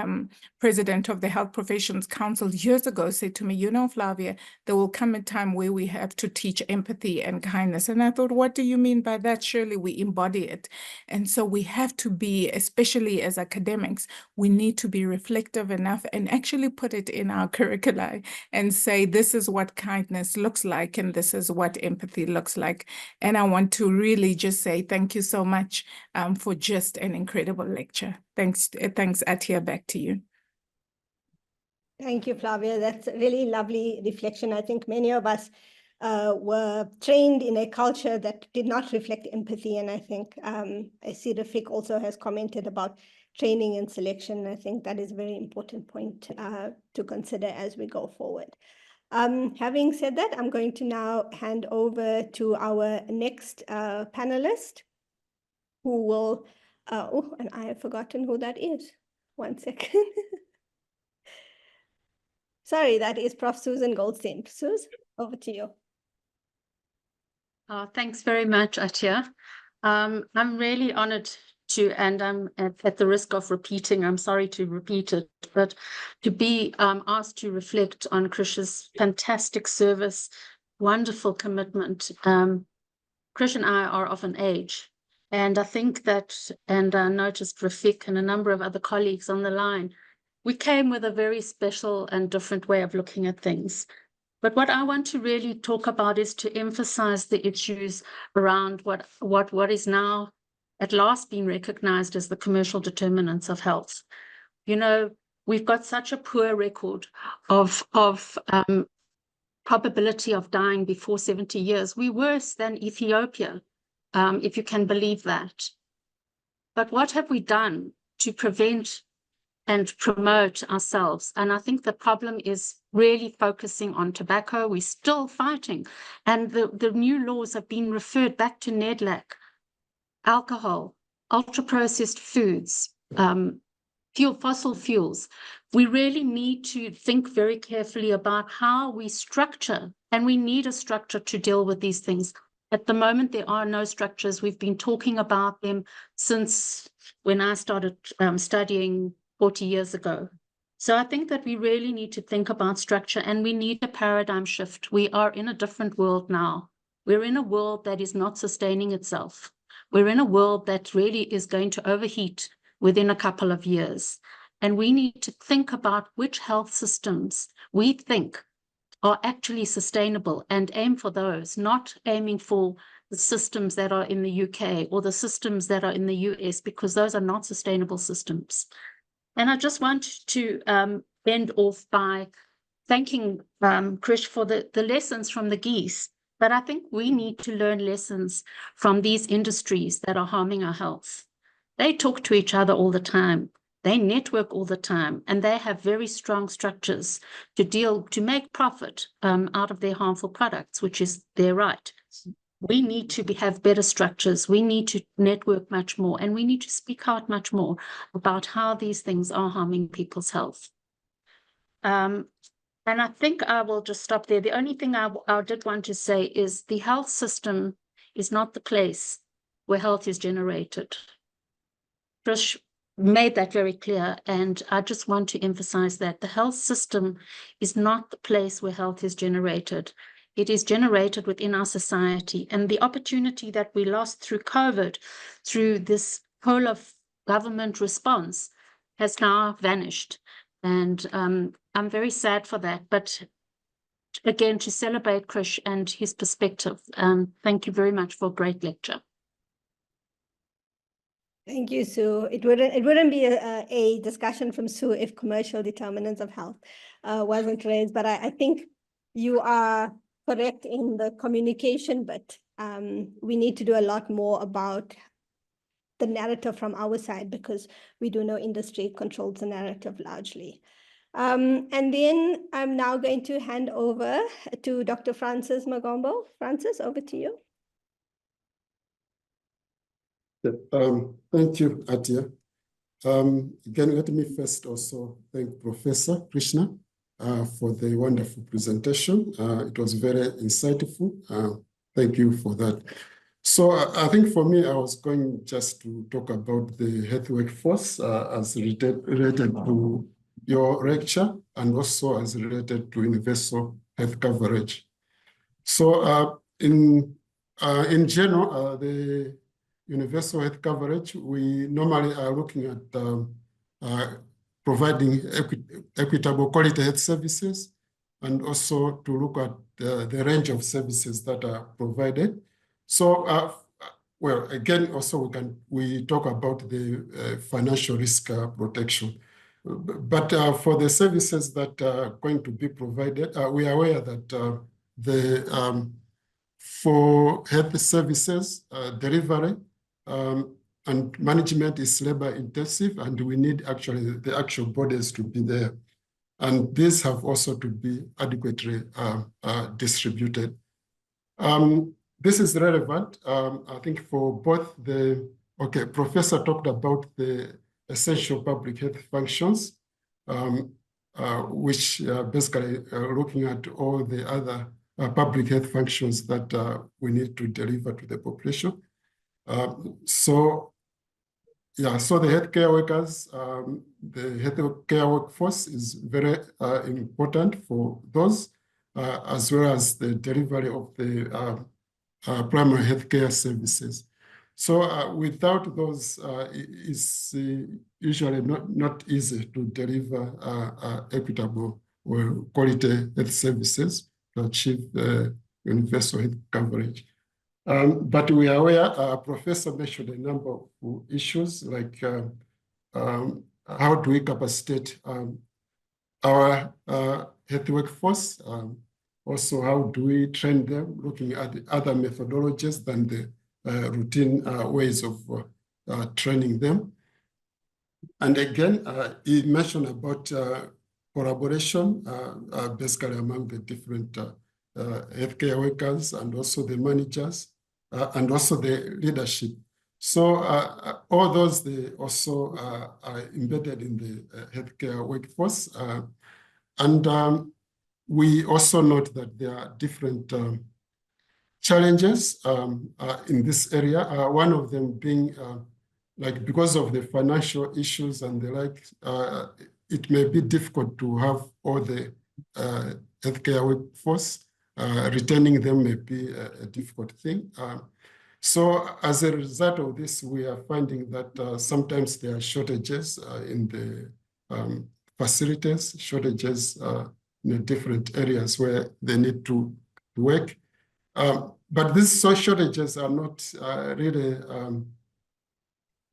president of the Health Professions Council years ago said to me, Flavia, there will come a time where we have to teach empathy and kindness. And I thought, what do you mean by that? Surely we embody it. And so we have to be, especially as academics, we need to be reflective enough and actually put it in our curricula and say, this is what kindness looks like, and this is what empathy looks like. And I want to really just say thank you so much for just an incredible lecture. Thanks, Atia, back to you. Thank you, Flavia. That's a really lovely reflection. I think many of us were trained in a culture that did not reflect empathy. And I think I see Rafiq also has commented about training and selection. I think that is a very important point to consider as we go forward. Having said that, I'm going to now hand over to our next panelist, who will, and I have forgotten who that is. 1 second. Sorry, that is Prof. Susan Goldstein. Suze, over to you. Thanks very much, Atia. I'm really honored to, and I'm at the risk of repeating, I'm sorry to repeat it, but to be asked to reflect on Krish's fantastic service, wonderful commitment. Krish and I are of an age, and I think that, and I noticed Rafiq and a number of other colleagues on the line, we came with a very special and different way of looking at things. But what I want to really talk about is to emphasize the issues around what is now at last being recognized as the commercial determinants of health. We've got such a poor record of probability of dying before 70 years. We're worse than Ethiopia, if you can believe that. But what have we done to prevent and promote ourselves? And I think the problem is really focusing on tobacco. We're still fighting. And the new laws have been referred back to NEDLAC, alcohol, ultra-processed foods, fossil fuels. We really need to think very carefully about how we structure, and we need a structure to deal with these things. At the moment, there are no structures. We've been talking about them since when I started studying 40 years ago. So I think that we really need to think about structure, and we need a paradigm shift. We are in a different world now. We're in a world that is not sustaining itself. We're in a world that really is going to overheat within a couple of years. And we need to think about which health systems we think are actually sustainable and aim for those, not aiming for the systems that are in the UK or the systems that are in the US, because those are not sustainable systems. And I just want to end off by thanking Krish for the lessons from the geese. But I think we need to learn lessons from these industries that are harming our health. They talk to each other all the time. They network all the time, and they have very strong structures to make profit out of their harmful products, which is their right. We need to have better structures. We need to network much more, and we need to speak out much more about how these things are harming people's health. And I think I will just stop there. The only thing I did want to say is the health system is not the place where health is generated. Krish made that very clear, and I just want to emphasize that the health system is not the place where health is generated. It is generated within our society, and the opportunity that we lost through COVID, through this whole of government response, has now vanished. And I'm very sad for that. But again, to celebrate Krish and his perspective, thank you very much for a great lecture. Thank you, Sue. It wouldn't be a discussion from Sue if commercial determinants of health wasn't raised. But I think you are correct in the communication, but we need to do a lot more about the narrative from our side, because we do know industry controls the narrative largely. And then I'm now going to hand over to Dr. Francis Magombo. Francis, over to you. Thank you, Atia. Again, let me first also thank Professor Krishna for the wonderful presentation. It was very insightful. Thank you for that. So I think for me, I was going just to talk about the health workforce as related to your lecture, and also as related to universal health coverage. So in general, the universal health coverage, we normally are looking at providing equitable quality health services, and also to look at the range of services that are provided. So, well, again, also we talk about the financial risk protection. But for the services that are going to be provided, we are aware that for health services delivery and management is labor intensive, and we need actually the actual bodies to be there. And these have also to be adequately distributed. This is relevant, I think, for both the, Professor talked about the essential public health functions, which basically looking at all the other public health functions that we need to deliver to the population. So the healthcare workers, the healthcare workforce is very important for those, as well as the delivery of the primary healthcare services. So without those, it's usually not easy to deliver equitable or quality health services to achieve universal health coverage. But we are aware, Professor mentioned a number of issues, like how do we capacitate our health workforce? Also, how do we train them, looking at other methodologies than the routine ways of training them. And again, he mentioned about collaboration, basically among the different healthcare workers, and also the managers, and also the leadership. So all those, they also are embedded in the healthcare workforce. And we also note that there are different challenges in this area. One of them being, like, because of the financial issues and the like, it may be difficult to have all the healthcare workforce. Retaining them may be a difficult thing. So as a result of this, we are finding that sometimes there are shortages in the facilities, shortages in the different areas where they need to work. But these shortages are not really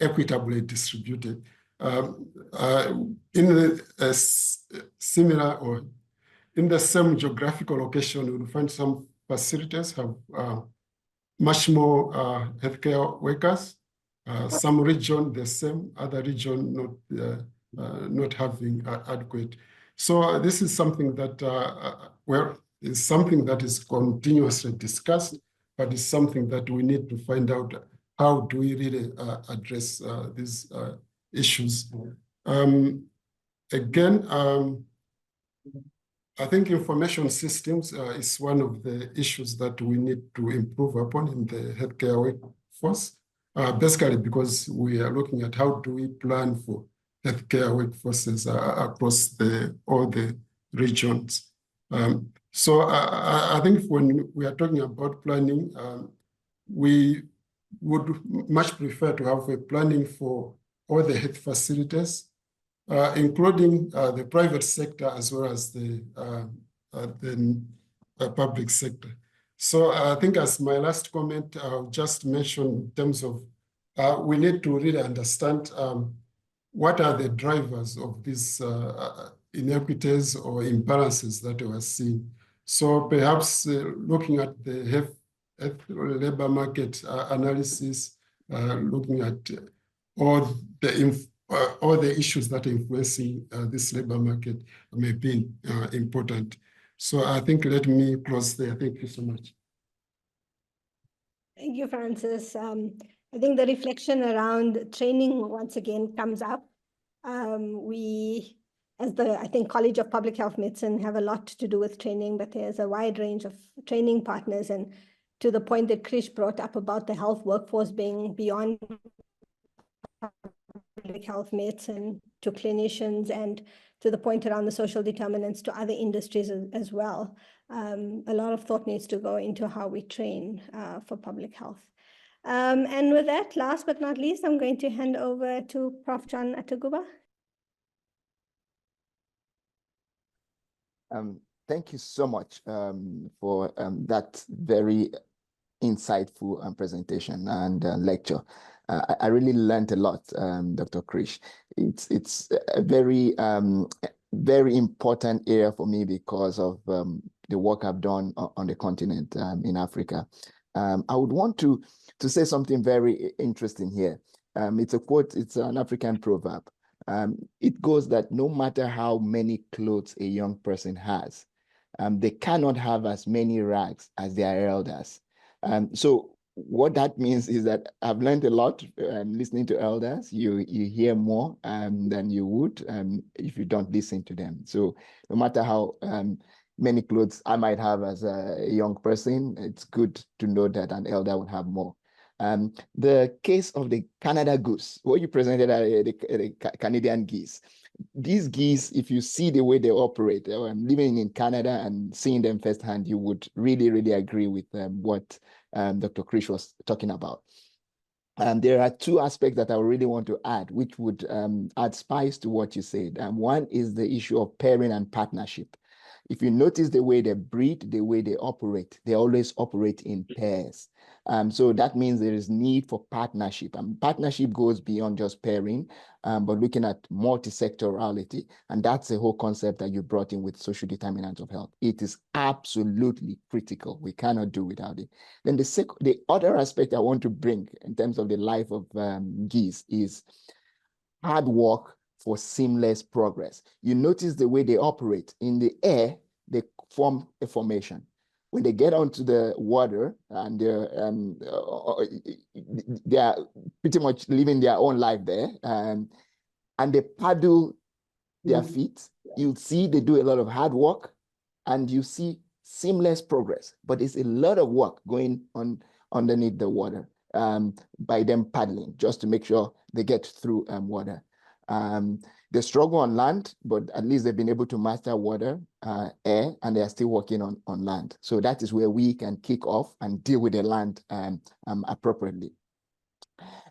equitably distributed. In a similar or in the same geographical location, you will find some facilities have much more healthcare workers. Some region the same, other region not having adequate. So this is something that is something that is continuously discussed, but it's something that we need to find out how do we really address these issues. Again, I think information systems is one of the issues that we need to improve upon in the healthcare workforce, basically because we are looking at how do we plan for healthcare workforces across all the regions. So I think when we are talking about planning, we would much prefer to have a planning for all the health facilities, including the private sector as well as the public sector. So I think as my last comment, I'll just mention in terms of we need to really understand what are the drivers of these inequities or imbalances that we are seeing. So perhaps looking at the health labor market analysis, looking at all the issues that are influencing this labor market may be important. So I think let me close there. Thank you so much. Thank you, Francis. I think the reflection around training once again comes up. We, as the, I think, College of Public Health Medicine have a lot to do with training, but there's a wide range of training partners. And to the point that Krish brought up about the health workforce being beyond public health medicine to clinicians, and to the point around the social determinants to other industries as well. A lot of thought needs to go into how we train for public health. And with that, last but not least, I'm going to hand over to Prof. John Ataguba. Thank you so much for that very insightful presentation and lecture. I really learned a lot, Dr. Krish. It's a very, very important area for me because of the work I've done on the continent in Africa. I would want to say something very interesting here. It's a quote, it's an African proverb. It goes that no matter how many clothes a young person has, they cannot have as many rags as their elders. So what that means is that I've learned a lot listening to elders. You hear more than you would if you don't listen to them. So no matter how many clothes I might have as a young person, it's good to know that an elder would have more. The case of the Canada goose, what you presented the Canadian geese. These geese, if you see the way they operate, living in Canada and seeing them firsthand, you would really, really agree with what Dr. Krish was talking about. There are two aspects that I really want to add, which would add spice to what you said. One is the issue of pairing and partnership. If you notice the way they breed, the way they operate, they always operate in pairs. So that means there is need for partnership. Partnership goes beyond just pairing, but looking at multi-sectorality. And that's the whole concept that you brought in with social determinants of health. It is absolutely critical. We cannot do without it. Then the other aspect I want to bring in terms of the life of geese is hard work for seamless progress. You notice the way they operate. In the air, they form a formation. When they get onto the water and they are pretty much living their own life there, and they paddle their feet, you'll see they do a lot of hard work and you see seamless progress. But it's a lot of work going on underneath the water by them paddling just to make sure they get through water. They struggle on land, but at least they've been able to master water, air, and they are still working on land. So that is where we can kick off and deal with the land appropriately.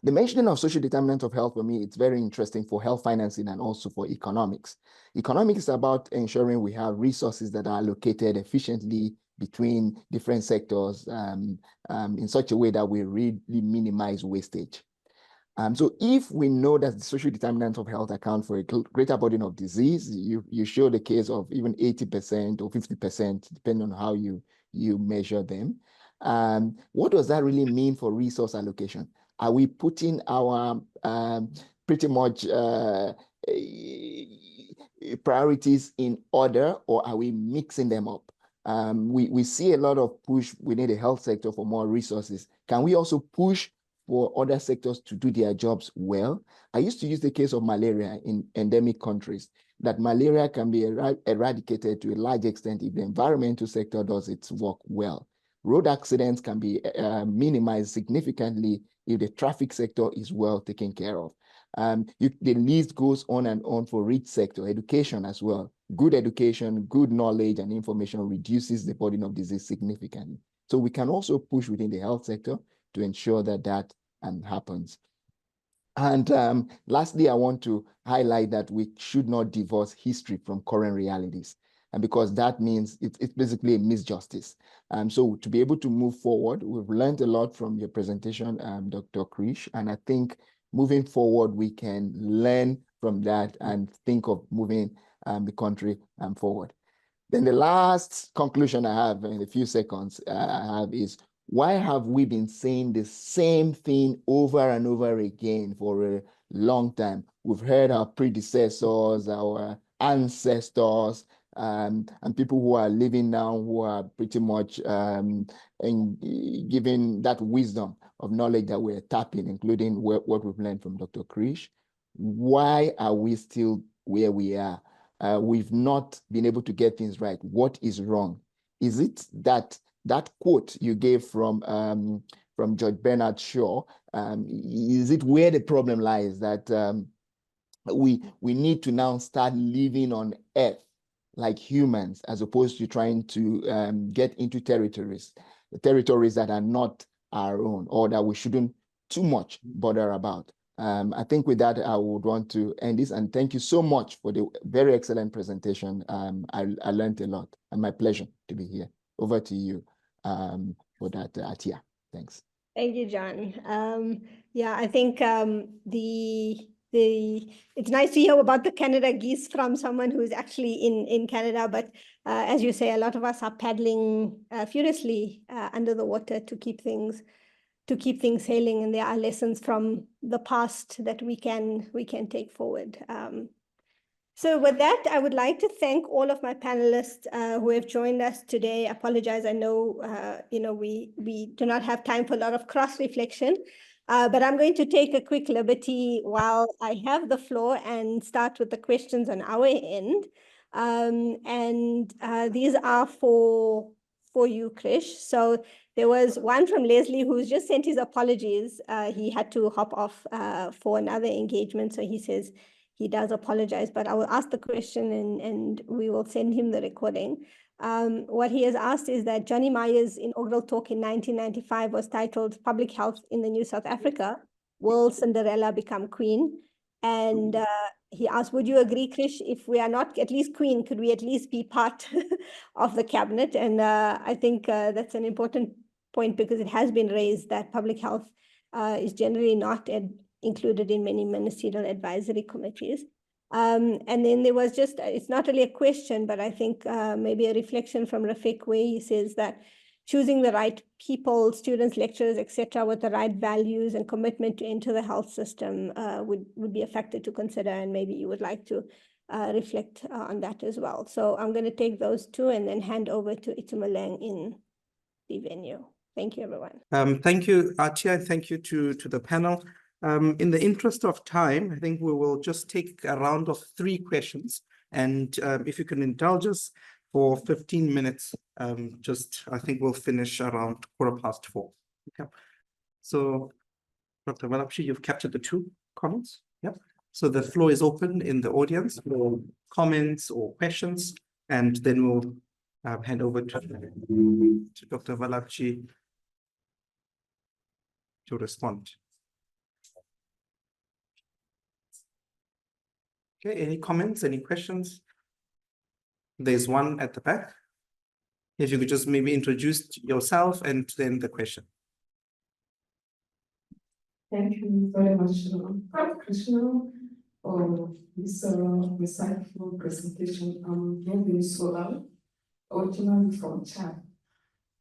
The mentioning of social determinants of health for me, it's very interesting for health financing and also for economics. Economics is about ensuring we have resources that are allocated efficiently between different sectors in such a way that we really minimize wastage. So if we know that the social determinants of health account for a greater burden of disease, you show the case of even 80% or 50%, depending on how you measure them. What does that really mean for resource allocation? Are we putting our pretty much priorities in order, or are we mixing them up? We see a lot of push within the health sector for more resources. Can we also push for other sectors to do their jobs well? I used to use the case of malaria in endemic countries, that malaria can be eradicated to a large extent if the environmental sector does its work well. Road accidents can be minimized significantly if the traffic sector is well taken care of. The list goes on and on for each sector, education as well. Good education, good knowledge and information reduces the burden of disease significantly. So we can also push within the health sector to ensure that that happens. And lastly, I want to highlight that we should not divorce history from current realities. And because that means it's basically a misjustice. So to be able to move forward, we've learned a lot from your presentation, Dr. Krish, and I think moving forward, we can learn from that and think of moving the country forward. Then the last conclusion I have in a few seconds I have is, Why have we been saying the same thing over and over again for a long time? We've heard our predecessors, our ancestors, and people who are living now who are pretty much giving that wisdom of knowledge that we're tapping, including what we've learned from Dr. Krish. Why are we still where we are? We've not been able to get things right. What is wrong? Is it that quote you gave from George Bernard Shaw, is it where the problem lies, that we need to now start living on Earth like humans, as opposed to trying to get into territories that are not our own, or that we shouldn't too much bother about? I think with that, I would want to end this, and thank you so much for the very excellent presentation. I learned a lot, and my pleasure to be here. Over to you for that, Atia. Thanks. Thank you, John. Yeah, I think it's nice to hear about the Canada geese from someone who's actually in Canada, but as you say, a lot of us are paddling furiously under the water to keep things sailing, and there are lessons from the past that we can take forward. So with that, I would like to thank all of my panelists who have joined us today. I apologize, I know we do not have time for a lot of cross-reflection, but I'm going to take a quick liberty while I have the floor and start with the questions on our end. These are for you, Krish. So there was one from Leslie who's just sent his apologies. He had to hop off for another engagement, so he says he does apologize, but I will ask the question and we will send him the recording. What he has asked is that Johnny Meyer's inaugural talk in 1995 was titled Public Health in the New South Africa, Will Cinderella Become Queen? And he asked, would you agree, Krish, if we are not at least queen, could we at least be part of the cabinet? And I think that's an important point, because it has been raised that public health is generally not included in many ministerial advisory committees. And then there was just, it's not really a question, but I think maybe a reflection from Rafiq, where he says that choosing the right people, students, lecturers, etc., with the right values and commitment to enter the health system would be a factor to consider, and maybe you would like to reflect on that as well. So I'm going to take those two and then hand over to Itumeleng in the venue. Thank you, everyone. Thank you, Atia, and thank you to the panel. In the interest of time, I think we will just take a round of 3 questions. And if you can indulge us for 15 minutes, I think we'll finish around 4:15. Okay. So, Dr. Vallabjhee, you've captured the 2 comments. Yep. So the floor is open in the audience for comments or questions, and then we'll hand over to Dr. Vallabjhee to respond. Okay, any comments, any questions? There's one at the back. If you could just maybe introduce yourself and then the question. Thank you very much, Dr. Krishna, for this insightful presentation. I'm Bienvenue Solar, originally from Chad.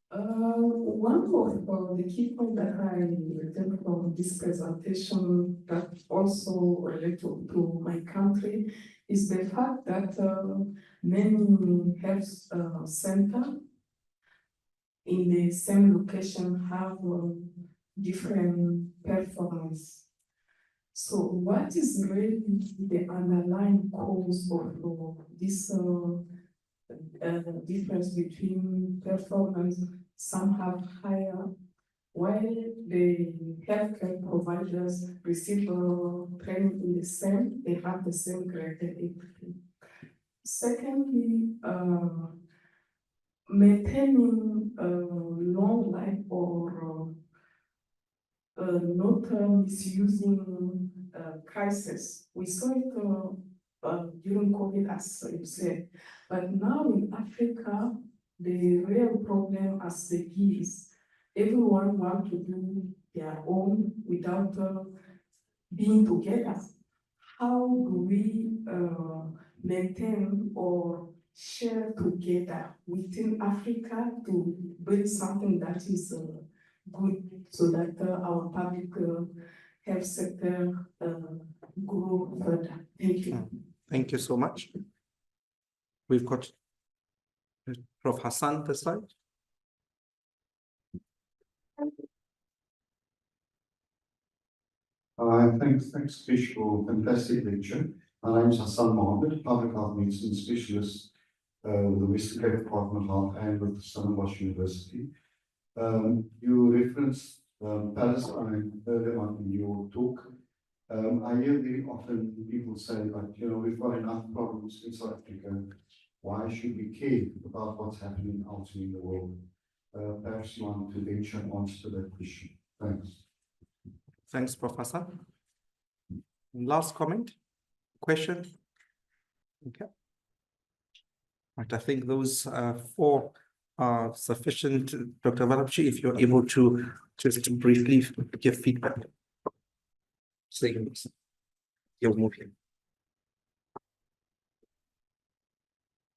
One of the key points that I take from this presentation that also relates to my country is the fact that many health centers in the same location have different performance. So what is really the underlying cause of this difference between performance? Some have higher, while the healthcare providers receive training in the same, they have the same grade. Secondly, maintaining long life or not misusing crisis. We saw it during COVID, as you said, but now in Africa, the real problem as the is everyone wants to do their own without being together. How do we maintain or share together within Africa to build something that is good so that our public health sector grow further. Thank you. Thank you so much. We've got Prof. Hassan this side. Thanks, Krish, for a fantastic lecture. My name is Hassan Mohammed, public health medicine specialist with the Western Cape Department of Health and with Stellenbosch University. You referenced Palestine earlier on in your talk. I hear very often people say, but we've got enough problems in South Africa. Why should we care about what's happening elsewhere in the world? Perhaps you want to venture an answer to that question. Thanks. Thanks, Professor. Last comment, question? Okay. Right, I think those four are sufficient. Dr. Vallabjhee, if you're able to just briefly give feedback. Saying you'll move here.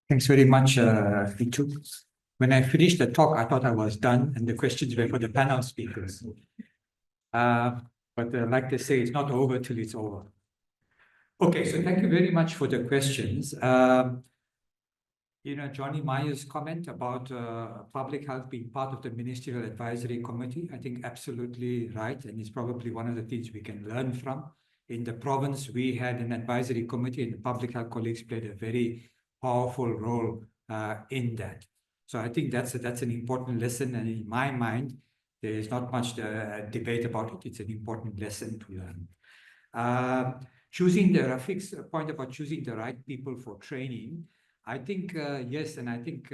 Thanks very much, Vitu. When I finished the talk, I thought I was done, and the questions were for the panel speakers. But like they say, it's not over till it's over. Okay, so thank you very much for the questions. Johnny Meyer's comment about public health being part of the Ministerial Advisory Committee, I think absolutely right, and it's probably one of the things we can learn from. In the province, we had an advisory committee, and the public health colleagues played a very powerful role in that. So I think that's an important lesson, and in my mind, there is not much debate about it. It's an important lesson to learn. Choosing the Rafiq's point about choosing the right people for training, I think, yes, and I think,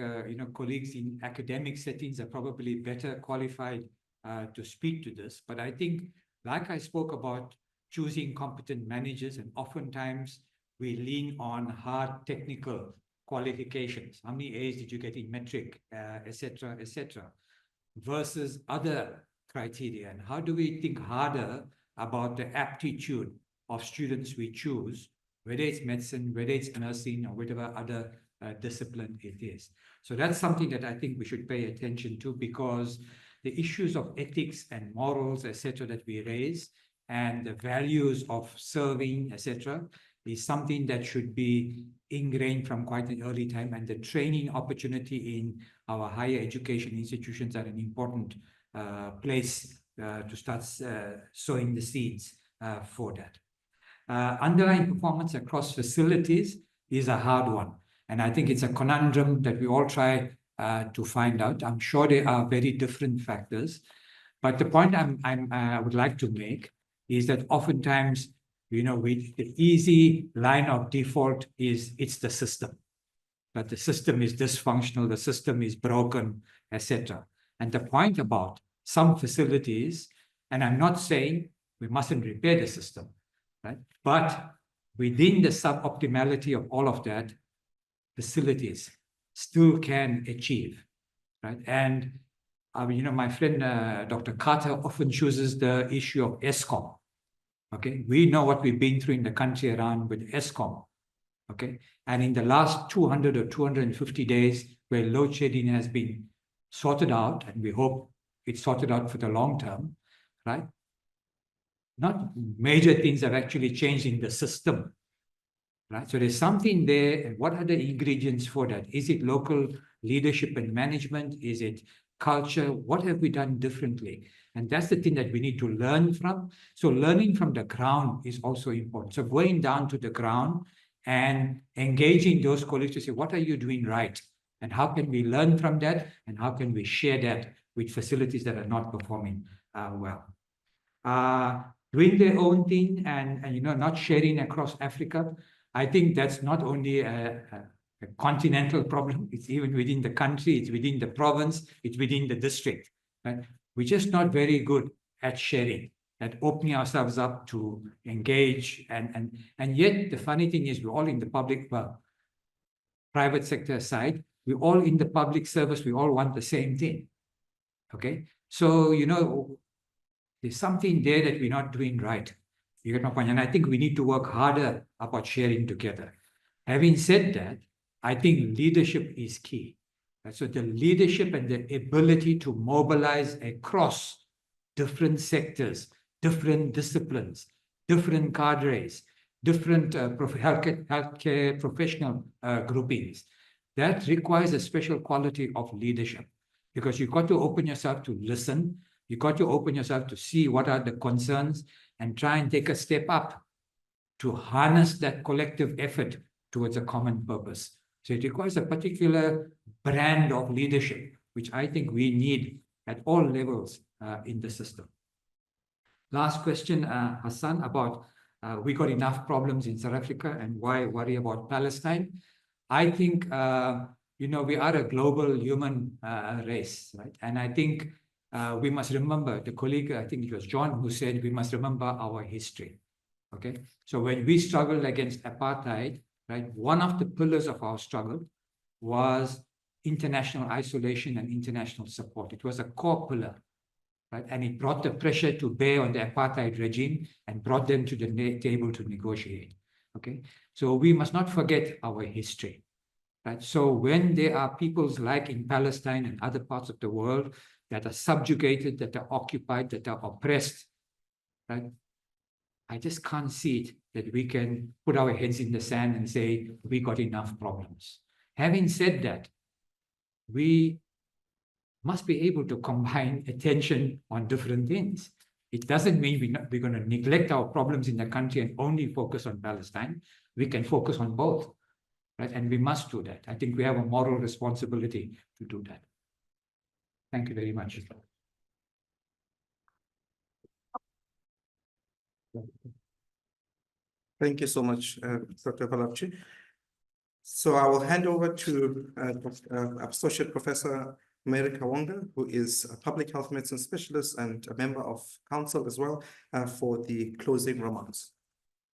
colleagues in academic settings are probably better qualified to speak to this. But I think, like I spoke about choosing competent managers, and oftentimes we lean on hard technical qualifications. How many A's did you get in metric, etc., versus other criteria? And how do we think harder about the aptitude of students we choose, whether it's medicine, whether it's nursing, or whatever other discipline it is? So that's something that I think we should pay attention to, because the issues of ethics and morals, etc., that we raise, and the values of serving, etc., is something that should be ingrained from quite an early time, and the training opportunity in our higher education institutions are an important place to start sowing the seeds for that. Underlying performance across facilities is a hard one, and I think it's a conundrum that we all try to find out. I'm sure there are very different factors, but the point I would like to make is that oftentimes, the easy line of default is it's the system. That the system is dysfunctional, the system is broken, etc. And the point about some facilities, and I'm not saying we mustn't repair the system, right? But within the suboptimality of all of that, facilities still can achieve, right? And my friend Dr. Carter often chooses the issue of ESCOM. Okay, we know what we've been through in the country around with ESCOM. Okay, and in the last 200 or 250 days, where load shedding has been sorted out, and we hope it's sorted out for the long term, right? Not major things have actually changed in the system, right? So there's something there. And what are the ingredients for that? Is it local leadership and management? Is it culture? What have we done differently? And that's the thing that we need to learn from. So learning from the ground is also important. So going down to the ground and engaging those colleagues to say, what are you doing right? And how can we learn from that? And how can we share that with facilities that are not performing well? Doing their own thing and not sharing across Africa, I think that's not only a continental problem. It's even within the country, it's within the province, it's within the district. Right? We're just not very good at sharing, at opening ourselves up to engage. And yet the funny thing is we're all in the public, private sector side, we're all in the public service, we all want the same thing. Okay? So, there's something there that we're not doing right. You get my point? And I think we need to work harder about sharing together. Having said that, I think leadership is key. So the leadership and the ability to mobilize across different sectors, different disciplines, different cadres, different healthcare professional groupings. That requires a special quality of leadership, because you've got to open yourself to listen. You've got to open yourself to see what are the concerns and try and take a step up to harness that collective effort towards a common purpose. So it requires a particular brand of leadership, which I think we need at all levels in the system. Last question, Hassan, about we got enough problems in South Africa and why worry about Palestine? I think, you know, we are a global human race, right? And I think we must remember, the colleague, I think it was John, who said we must remember our history, okay? So when we struggled against apartheid, right, one of the pillars of our struggle was international isolation and international support. It was a core pillar, right? And it brought the pressure to bear on the apartheid regime and brought them to the table to negotiate, okay? So we must not forget our history, right? So when there are peoples like in Palestine and other parts of the world that are subjugated, that are occupied, that are oppressed, right? I just can't see it that we can put our heads in the sand and say, we got enough problems. Having said that, we must be able to combine attention on different things. It doesn't mean we're going to neglect our problems in the country and only focus on Palestine. We can focus on both, right? And we must do that. I think we have a moral responsibility to do that. Thank you very much. Thank you so much, Dr. Vallabjhee. So I will hand over to Associate Professor Mary Kawonga, who is a public health medicine specialist and a member of council as well, for the closing remarks.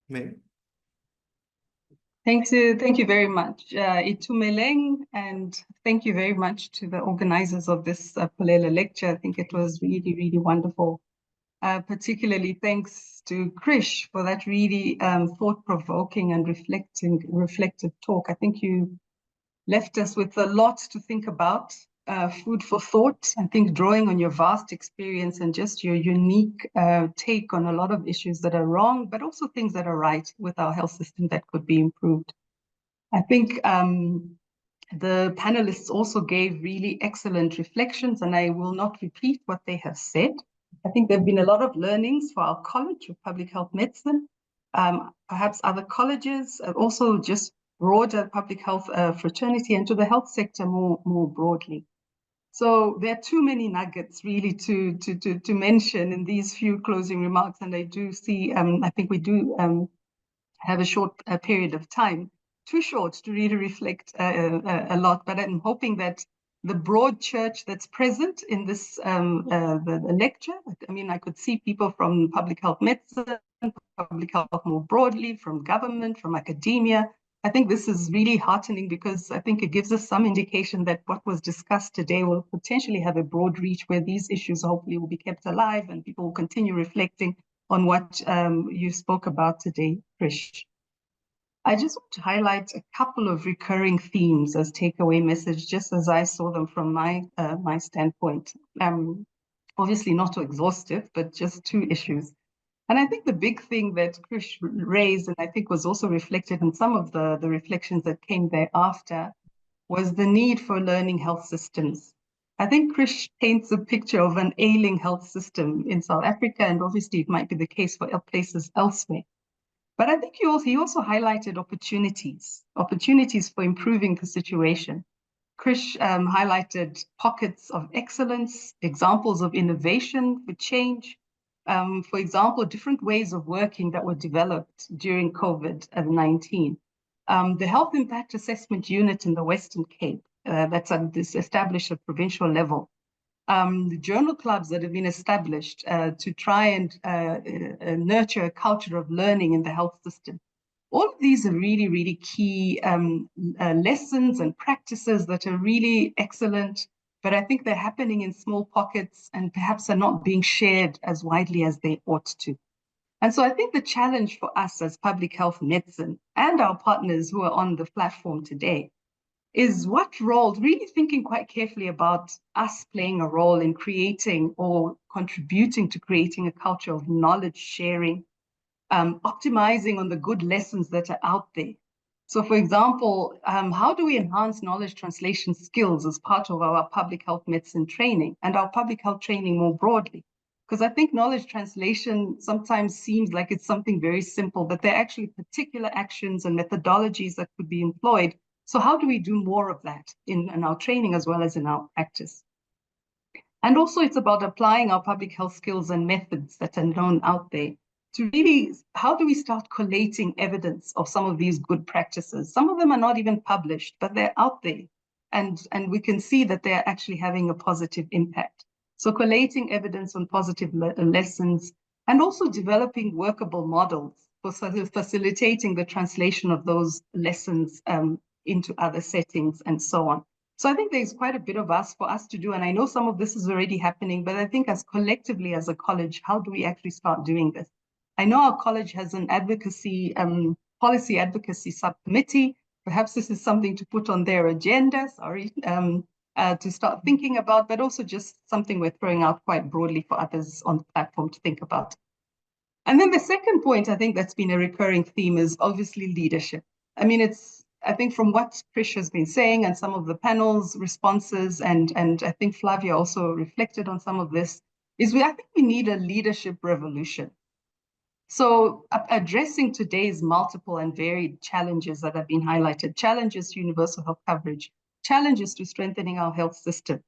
Mary. Thank you very much, Itumeleng, and thank you very much to the organizers of this Pholela Lecture. I think it was really, really wonderful. Particularly thanks to Krish for that really thought-provoking and reflective talk. I think you left us with a lot to think about, food for thought. I think drawing on your vast experience and just your unique take on a lot of issues that are wrong, but also things that are right with our health system that could be improved. I think the panelists also gave really excellent reflections, and I will not repeat what they have said. I think there have been a lot of learnings for our College of Public Health Medicine, perhaps other colleges, also just broader public health fraternity, and to the health sector more broadly. So there are too many nuggets really to mention in these few closing remarks, and I do see, I think we do have a short period of time, too short to really reflect a lot, but I'm hoping that the broad church that's present in this the lecture. I mean, I could see people from public health medicine, public health more broadly, from government, from academia. I think this is really heartening because I think it gives us some indication that what was discussed today will potentially have a broad reach where these issues hopefully will be kept alive and people will continue reflecting on what you spoke about today, Krish. I just want to highlight a couple of recurring themes as takeaway message, just as I saw them from my standpoint. Obviously not exhaustive, but just two issues. And I think the big thing that Krish raised, and I think was also reflected in some of the reflections that came thereafter, was the need for learning health systems. I think Krish paints a picture of an ailing health system in South Africa, and obviously it might be the case for places elsewhere. But I think he also highlighted opportunities for improving the situation. Krish highlighted pockets of excellence, examples of innovation for change. For example, different ways of working that were developed during COVID-19. The Health Impact Assessment Unit in the Western Cape, that's established at provincial level. The journal clubs that have been established to try and nurture a culture of learning in the health system. All of these are really, really key lessons and practices that are really excellent, but I think they're happening in small pockets and perhaps are not being shared as widely as they ought to. And so I think the challenge for us as public health medicine and our partners who are on the platform today is what role, really thinking quite carefully about us playing a role in creating or contributing to creating a culture of knowledge sharing, optimizing on the good lessons that are out there. So for example, how do we enhance knowledge translation skills as part of our public health medicine training and our public health training more broadly? Because I think knowledge translation sometimes seems like it's something very simple, but there are actually particular actions and methodologies that could be employed. So how do we do more of that in our training as well as in our practice? And also it's about applying our public health skills and methods that are known out there to really, how do we start collating evidence of some of these good practices? Some of them are not even published, but they're out there. And we can see that they're actually having a positive impact. So collating evidence on positive lessons and also developing workable models for facilitating the translation of those lessons into other settings and so on. So I think there's quite a bit for us to do. And I know some of this is already happening, but I think as collectively as a college, how do we actually start doing this? I know our college has an advocacy, policy advocacy subcommittee. Perhaps this is something to put on their agenda, to start thinking about, but also just something we're throwing out quite broadly for others on the platform to think about. And then the second point, I think that's been a recurring theme is obviously leadership. I mean, I think from what Krish has been saying and some of the panel's responses, and I think Flavia also reflected on some of this, is I think we need a leadership revolution. So addressing today's multiple and varied challenges that have been highlighted, challenges to universal health coverage, challenges to strengthening our health system.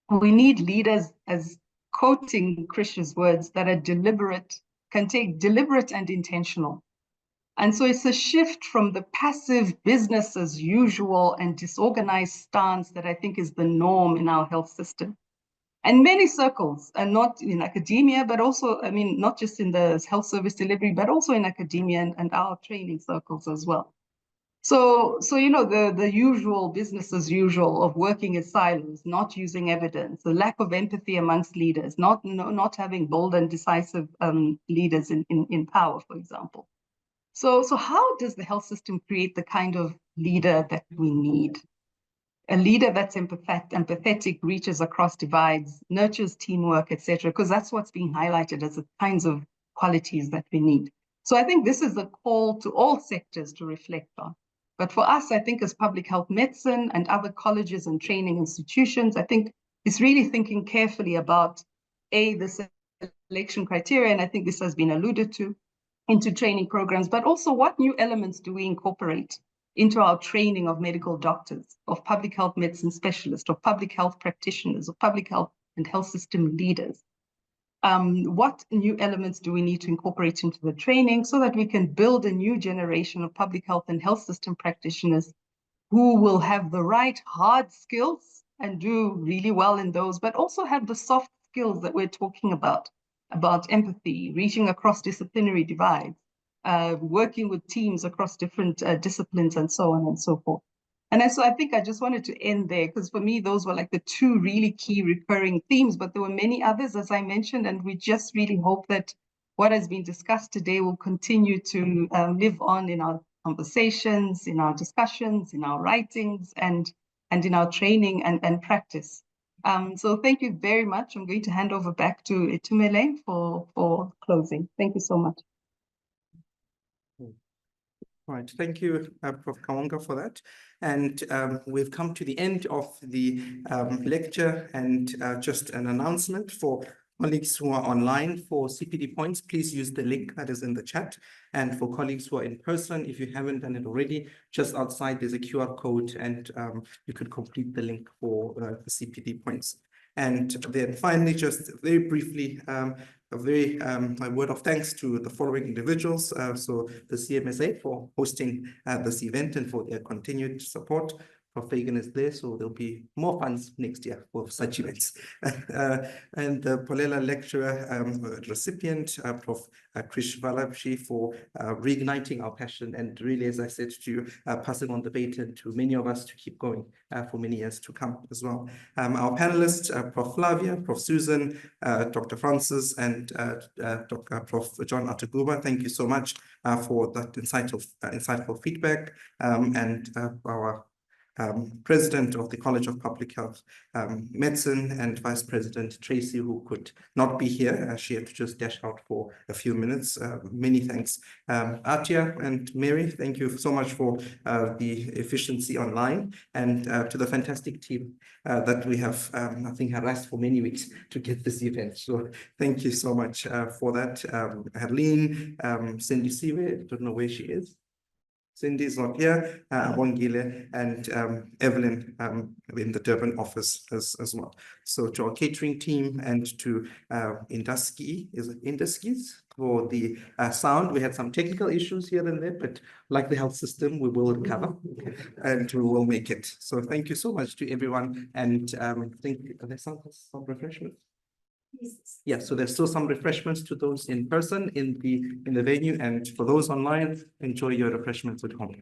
We need leaders, as quoting Krish's words, that are deliberate, can take deliberate and intentional. And so it's a shift from the passive business as usual and disorganized stance that I think is the norm in our health system. And many circles, and not in academia, but also, I mean, not just in the health service delivery, but also in academia and our training circles as well. So you know, the usual business as usual of working in silos, not using evidence, the lack of empathy amongst leaders, not having bold and decisive leaders in power, for example. So how does the health system create the kind of leader that we need? A leader that's empathetic, reaches across divides, nurtures teamwork, etc., because that's what's being highlighted as the kinds of qualities that we need. So I think this is a call to all sectors to reflect on. But for us, I think as public health medicine and other colleges and training institutions, I think it's really thinking carefully about the selection criteria, and I think this has been alluded to, into training programs, but also what new elements do we incorporate into our training of medical doctors, of public health medicine specialists, of public health practitioners, of public health and health system leaders. What new elements do we need to incorporate into the training so that we can build a new generation of public health and health system practitioners who will have the right hard skills and do really well in those, but also have the soft skills that we're talking about empathy, reaching across disciplinary divides, working with teams across different disciplines and so on and so forth. And so I think I just wanted to end there because for me, those were like the two really key recurring themes, but there were many others, as I mentioned, and we just really hope that what has been discussed today will continue to live on in our conversations, in our discussions, in our writings, and in our training and practice. So thank you very much. I'm going to hand over back to Itumeleng for closing. Thank you so much. All right, thank you, Prof. Kawonga, for that. And we've come to the end of the lecture, and just an announcement for colleagues who are online for CPD points, please use the link that is in the chat. And for colleagues who are in person, if you haven't done it already, just outside there's a QR code and you could complete the link for the CPD points. And then finally, just very briefly, a word of thanks to the following individuals. So the CMSA for hosting this event and for their continued support. Prof. Fagan is there, so there'll be more funds next year for such events. And the Pholela Lecture recipient, Prof. Krishna Vallabjhee, for reigniting our passion and really, as I said to you, passing on the baton to many of us to keep going for many years to come as well. Our panelists, Prof. Flavia, Prof. Susan, Dr. Francis, and Prof. John Ataguba, thank you so much for that insightful feedback. And our President of the College of Public Health Medicine, and Vice President Tracy, who could not be here. She had to just dash out for a few minutes. Many thanks. Atia and Mary, thank you so much for the efficiency online, and to the fantastic team that we have, I think, harassed for many weeks to get this event. So thank you so much for that. Harleen, Cindy Siwe, I don't know where she is. Cindy is not here, Wongile, and Evelyn in the Durban office as well. So to our catering team and to Induski, is it Induskis, for the sound. We had some technical issues here and there, but like the health system, we will recover and we will make it. So thank you so much to everyone. And I think there's some refreshments. Yeah, so there's still some refreshments to those in person in the venue, and for those online, enjoy your refreshments at home.